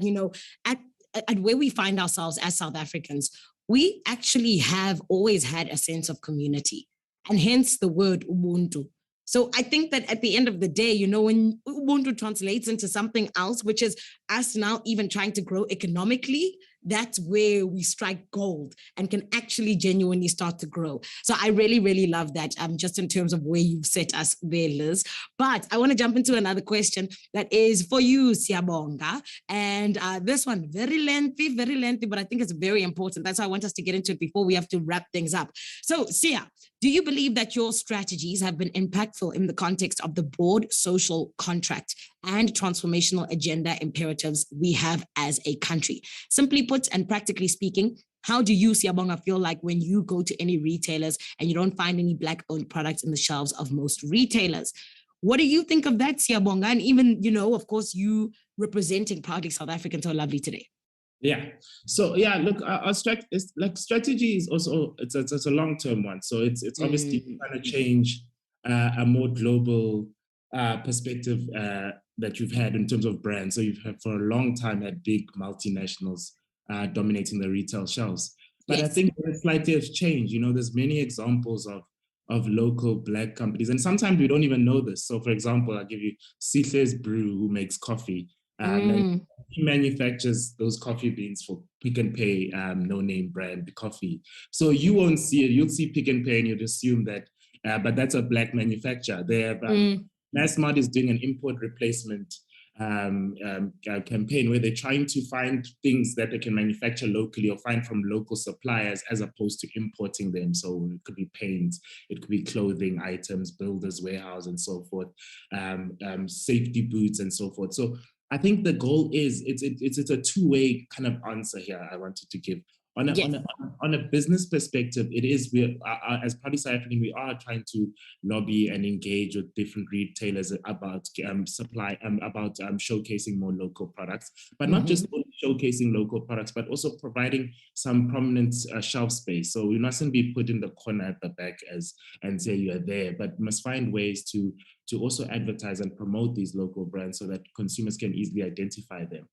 at where we find ourselves as South Africans, we actually have always had a sense of community, and hence the word Ubuntu. So I think that at the end of the day, when Ubuntu translates into something else, which is us now even trying to grow economically, that's where we strike gold and can actually genuinely start to grow. So I really, really love that, just in terms of where you've set us there, Liz. But I want to jump into another question that is for you, Siyabonga. And this one, very lengthy, but I think it's very important. That's why I want us to get into it before we have to wrap things up. So, Sia, do you believe that your strategies have been impactful in the context of the broad social contract and transformational agenda imperatives we have as a country? Simply put and practically speaking, how do you, Siyabonga, feel like when you go to any retailers and you don't find any Black-owned products in the shelves of most retailers? What do you think of that, Siyabonga? And even, of course, you representing Proudly South African so lovely today. Yeah. So look, our strategy is also it's a long-term one. So it's obviously trying to change a more global perspective that you've had in terms of brands. So you've had for a long time had big multinationals dominating the retail shelves. But I think there's slightly has changed. You know, there's many examples of local Black companies, and sometimes we don't even know this. So, for example, I'll give you Sihle's Brew, who makes coffee. And he manufactures those coffee beans for Pick and Pay, no-name brand coffee. So you won't see it. You'll see Pick and Pay, and you'd assume that, but that's a Black manufacturer. They have Massmart is doing an import replacement campaign where they're trying to find things that they can manufacture locally or find from local suppliers as opposed to importing them. So it could be paint, it could be clothing items, builders' warehouse, and so forth, safety boots, and so forth. So I think the goal is it's a two-way kind of answer here I wanted to give. On a business perspective, it is, we as Proudly South African, we are trying to lobby and engage with different retailers about showcasing more local products, but not just showcasing local products, but also providing some prominent shelf space. So we mustn't be put in the corner at the back and say you are there, but must find ways to also advertise and promote these local brands so that consumers can easily identify them.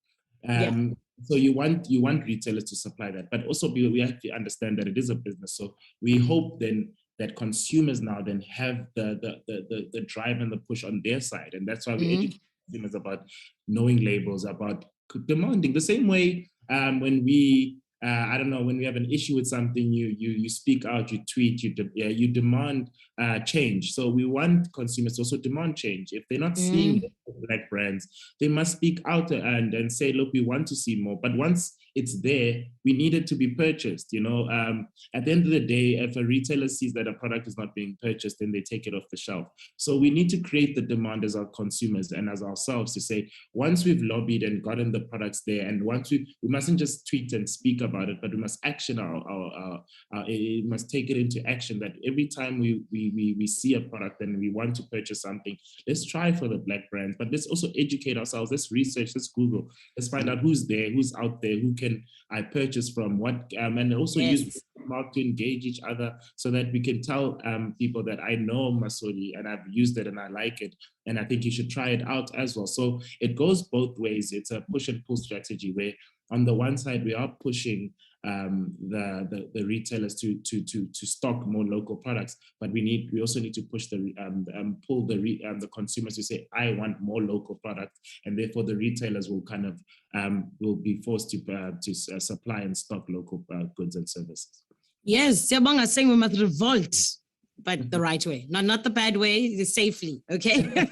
So you want retailers to supply that, but also we have to understand that it is a business. So we hope then that consumers now then have the drive and the push on their side, and that's why we educate consumers about knowing labels, about demanding the same way when we. when we have an issue with something, you speak out, you tweet, you demand change. So we want consumers to also demand change. If they're not seeing Black brands, they must speak out and say, look, we want to see more. But once it's there, we need it to be purchased. At the end of the day, if a retailer sees that a product is not being purchased, then they take it off the shelf. So we need to create the demand as our consumers and as ourselves to say, once we've lobbied and gotten the products there, and once we mustn't just tweet and speak about it, but we must action we must take it into action, that every time we see a product and we want to purchase something, let's try for the Black brands, but let's also educate ourselves. Let's research, let's Google, let's find out who's there, who's out there, who can I purchase from, what, and also use mark to engage each other so that we can tell people that I know Masoli and I've used it and I like it, and I think you should try it out as well. So it goes both ways. It's a push and pull strategy where on the one side we are pushing the retailers to stock more local products, but we also need to push pull the consumers to say, I want more local products, and therefore the retailers will kind of will be forced to supply and stock local goods and services. Yes, Siyabonga saying we must revolt, but the right way, not the bad way, safely, okay?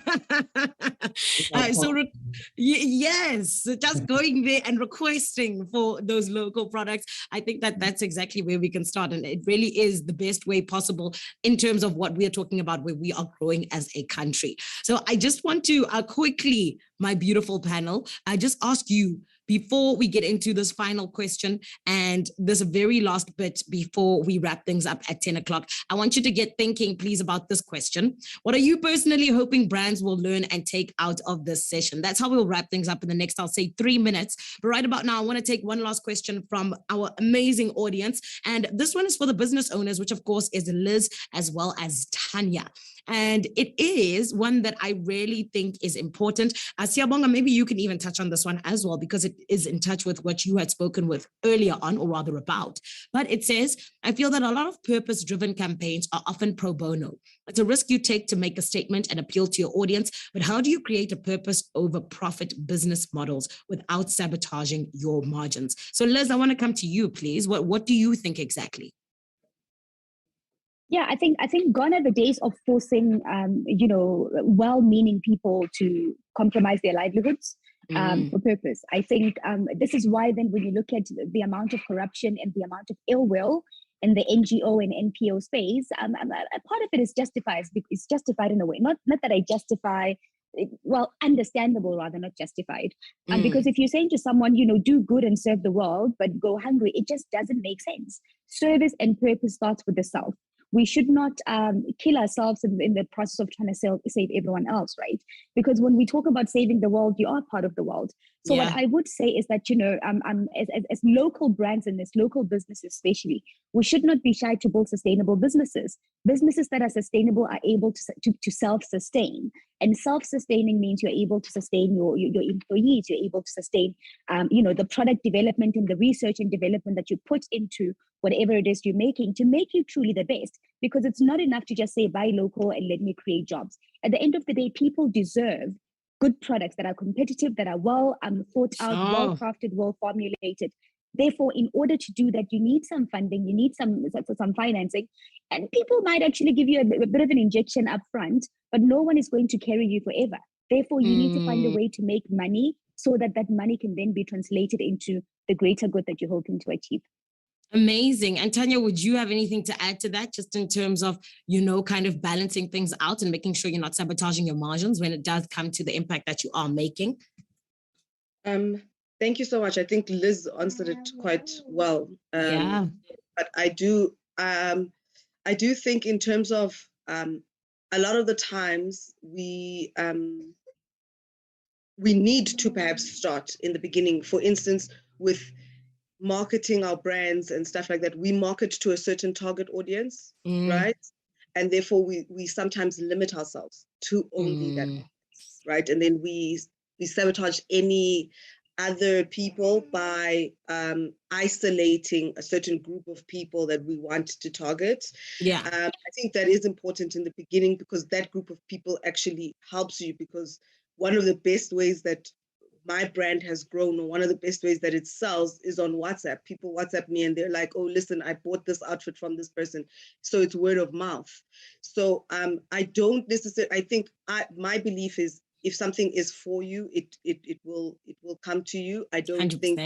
Yes, just going there and requesting for those local products. I think that's exactly where we can start. And it really is the best way possible in terms of what we're talking about, where we are growing as a country. So I just want to quickly, my beautiful panel, I just ask you, before we get into this final question and this very last bit before we wrap things up at 10 o'clock, I want you to get thinking, please, about this question. What are you personally hoping brands will learn and take out of this session? That's how we'll wrap things up in the next, I'll say, 3 minutes. But right about now, I want to take one last question from our amazing audience. And this one is for the business owners, which of course is Liz as well as Tanya. And it is one that I really think is important. Siyabonga, maybe you can even touch on this one as well, because it is in touch with what you had spoken with earlier on, or rather about. But it says, I feel that a lot of purpose-driven campaigns are often pro bono. It's a risk you take to make a statement and appeal to your audience, but how do you create a purpose over profit business models without sabotaging your margins? So Liz, I want to come to you, please. What do you think exactly? Yeah, I think gone are the days of forcing, well-meaning people to compromise their livelihoods for purpose. I think this is why then when you look at the amount of corruption and the amount of ill will in the NGO and NPO space, a part of it is justified. It's justified in a way. Not that I justify, well, understandable rather, not justified. Because if you're saying to someone, do good and serve the world, but go hungry, it just doesn't make sense. Service and purpose starts with the self. We should not kill ourselves in the process of trying to save everyone else, right? Because when we talk about saving the world, you are part of the world. So what I would say is that, as local brands and as local businesses especially, we should not be shy to build sustainable businesses. Businesses that are sustainable are able to self-sustain. And self-sustaining means you're able to sustain your employees, you're able to sustain the product development and the research and development that you put into whatever it is you're making to make you truly the best. Because it's not enough to just say buy local and let me create jobs. At the end of the day, people deserve good products that are competitive, that are well thought out, well crafted, well formulated. Therefore, in order to do that, you need some funding, you need some financing, and people might actually give you a bit of an injection up front, but no one is going to carry you forever. Therefore, you need to find a way to make money so that that money can then be translated into the greater good that you're hoping to achieve. Amazing. And Tanya, would you have anything to add to that, just in terms of, kind of balancing things out and making sure you're not sabotaging your margins when it does come to the impact that you are making? Thank you so much. I think Liz answered it quite well. But I do think in terms of a lot of the times we need to perhaps start in the beginning, for instance, with marketing our brands and stuff like that. We market to a certain target audience, right? And therefore we sometimes limit ourselves to only that, right? And then we sabotage any other people by isolating a certain group of people that we want to target. I think that is important in the beginning, because that group of people actually helps you, because one of the best ways that my brand has grown, or one of the best ways that it sells, is on WhatsApp. People WhatsApp me and they're like, oh, listen, I bought this outfit from this person. So it's word of mouth. So I don't necessarily, I think my belief is, if something is for you, it will come to you. I don't 100%. Think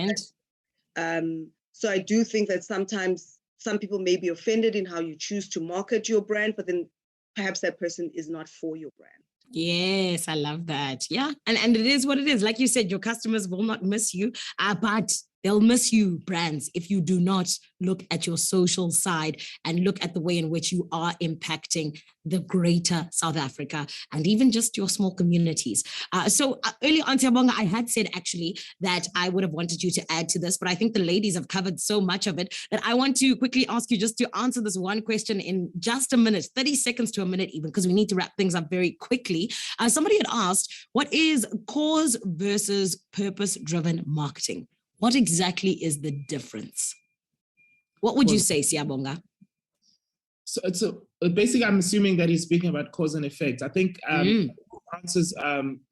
that, so I do think that sometimes some people may be offended in how you choose to market your brand, but then perhaps that person is not for your brand. Yes, I love that. Yeah. And it is what it is. Like you said, your customers will not miss you, but they'll miss you, brands, if you do not look at your social side and look at the way in which you are impacting the greater South Africa and even just your small communities. So earlier on, Tiabonga, I had said actually that I would have wanted you to add to this, but I think the ladies have covered so much of it that I want to quickly ask you just to answer this one question in just a minute, 30 seconds to a minute even, because we need to wrap things up very quickly. Somebody had asked, what is cause versus purpose-driven marketing? What exactly is the difference? What would you say, Siabonga? So basically, I'm assuming that he's speaking about cause and effect. I think answers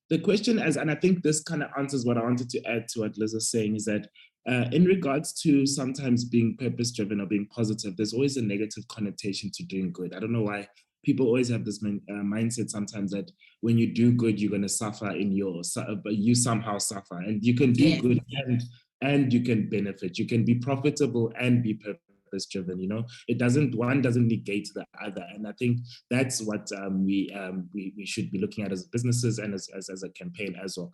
the question and I think this kind of answers what I wanted to add to what Liz is saying, is that in regards to sometimes being purpose-driven or being positive, there's always a negative connotation to doing good. I don't know why people always have this mindset sometimes that when you do good, you're going to suffer but you somehow suffer, and you can do good and you can benefit. You can be profitable and be purpose-driven. One doesn't negate the other, and I think that's what we should be looking at as businesses and as a campaign as well.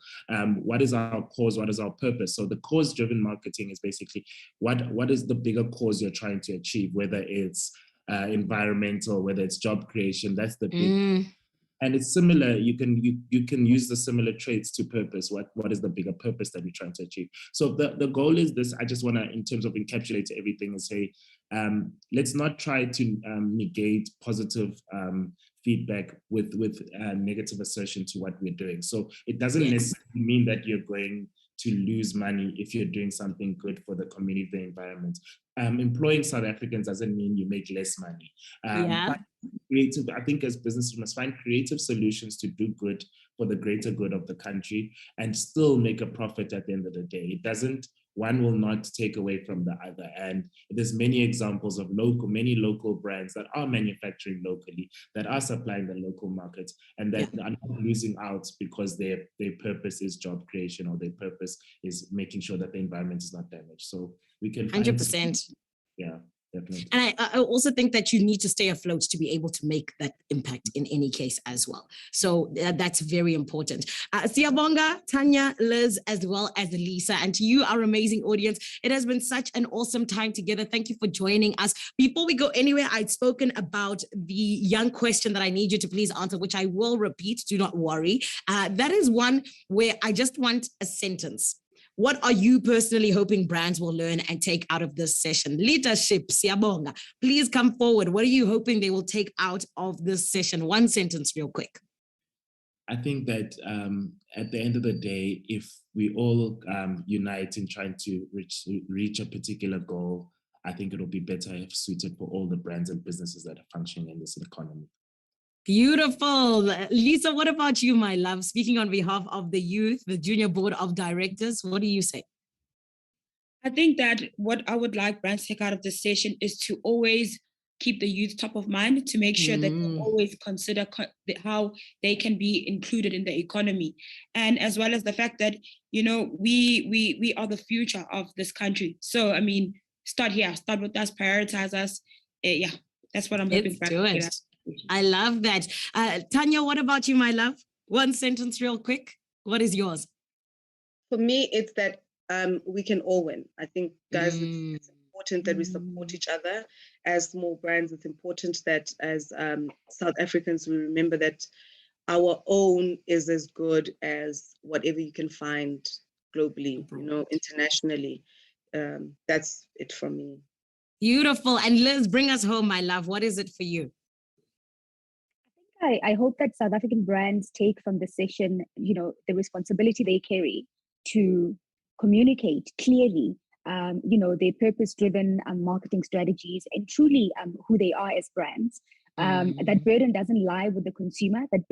What is our cause? What is our purpose? So the cause-driven marketing is basically what is the bigger cause you're trying to achieve, whether it's environmental, whether it's job creation. That's the big. And it's similar. You can use the similar traits to purpose. What is the bigger purpose that we're trying to achieve? So the goal is this. I just want to, in terms of encapsulate everything, and say, let's not try to negate positive feedback with negative assertion to what we're doing. So it doesn't necessarily mean that you're going to lose money if you're doing something good for the community, the environment. Employing South Africans doesn't mean you make less money. Creative, I think as businesses, we must find creative solutions to do good for the greater good of the country and still make a profit at the end of the day. One will not take away from the other. And there's many examples of many local brands that are manufacturing locally, that are supplying the local markets, and that are not losing out because their purpose is job creation, or their purpose is making sure that the environment is not damaged. So we can 100%. Yeah. Definitely. And I also think that you need to stay afloat to be able to make that impact in any case as well. So that's very important. Siabonga, Tanya, Liz, as well as Lisa, and to you, our amazing audience, it has been such an awesome time together. Thank you for joining us. Before we go anywhere, I'd spoken about the young question that I need you to please answer, which I will repeat, do not worry. That is one where I just want a sentence what are you personally hoping brands will learn and take out of this session? Leadership, Siyabonga. Please come forward. What are you hoping they will take out of this session? One sentence real quick. I think that at the end of the day, if we all unite in trying to reach a particular goal, I think it'll be better if suited for all the brands and businesses that are functioning in this economy. Beautiful. Lisa, what about you, my love? Speaking on behalf of the youth, the Junior Board of Directors, what do you say? I think that what I would like brands to take out of this session is to always keep the youth top of mind, to make sure that they always consider how they can be included in the economy. And as well as the fact that, you know, we are the future of this country. So, I mean, start here, start with us, prioritize us. Yeah, that's what I'm hoping for. I love that. Tanya, what about you, my love? One sentence real quick. What is yours? For me, it's that we can all win. I think, guys, it's important that we support each other as small brands. It's important that as South Africans, we remember that our own is as good as whatever you can find globally, you know, internationally. That's it for me. Beautiful. And Liz, bring us home, my love. What is it for you? I hope that South African brands take from this session, you know, the responsibility they carry to communicate clearly, you know, their purpose-driven marketing strategies and truly who they are as brands. That burden doesn't lie with the consumer. That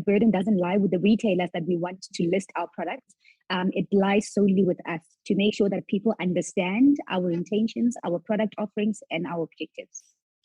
burden doesn't lie with the retailers that we want to list our products. It lies solely with us to make sure that people understand our intentions, our product offerings, and our objectives.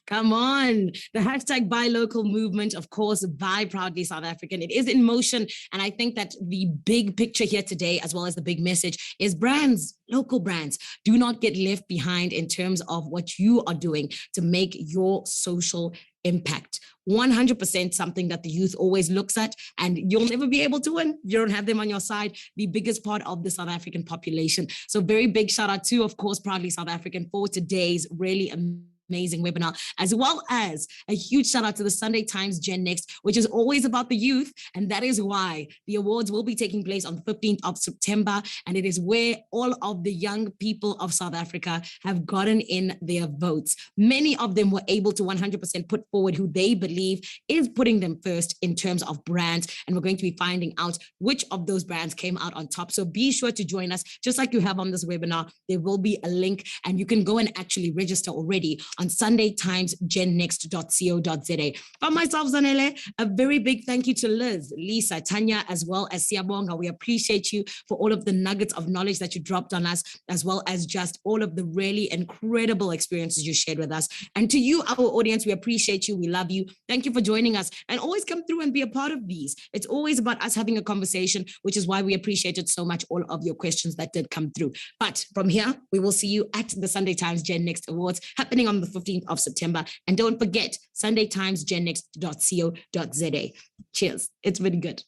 Come on. The hashtag Buy Local movement, of course, Buy Proudly South African. It is in motion. And I think that the big picture here today, as well as the big message, is brands, local brands, do not get left behind in terms of what you are doing to make your social impact. 100% something that the youth always looks at, and you'll never be able to win. You don't have them on your side, the biggest part of the South African population. So very big shout out to, of course, Proudly South African for today's really amazing webinar, as well as a huge shout out to the Sunday Times GenNext, which is always about the youth. And that is why the awards will be taking place on the 15th of September. And it is where all of the young people of South Africa have gotten in their votes. Many of them were able to 100% put forward who they believe is putting them first in terms of brands. And we're going to be finding out which of those brands came out on top. So be sure to join us, just like you have on this webinar. There will be a link and you can go and actually register already on sundaytimesgennext.co.za. For myself, Zanele, a very big thank you to Liz, Lisa, Tanya, as well as Siyabonga. We appreciate you for all of the nuggets of knowledge that you dropped on us, as well as just all of the really incredible experiences you shared with us. And to you, our audience, we appreciate you. We love you. Thank you for joining us, and always come through and be a part of these. It's always about us having a conversation, which is why we appreciated so much all of your questions that did come through. But from here, we will see you at the Sunday Times GenNext Awards happening on the 15th of September. And don't forget, sundaytimesgennext.co.za. Cheers. It's been good.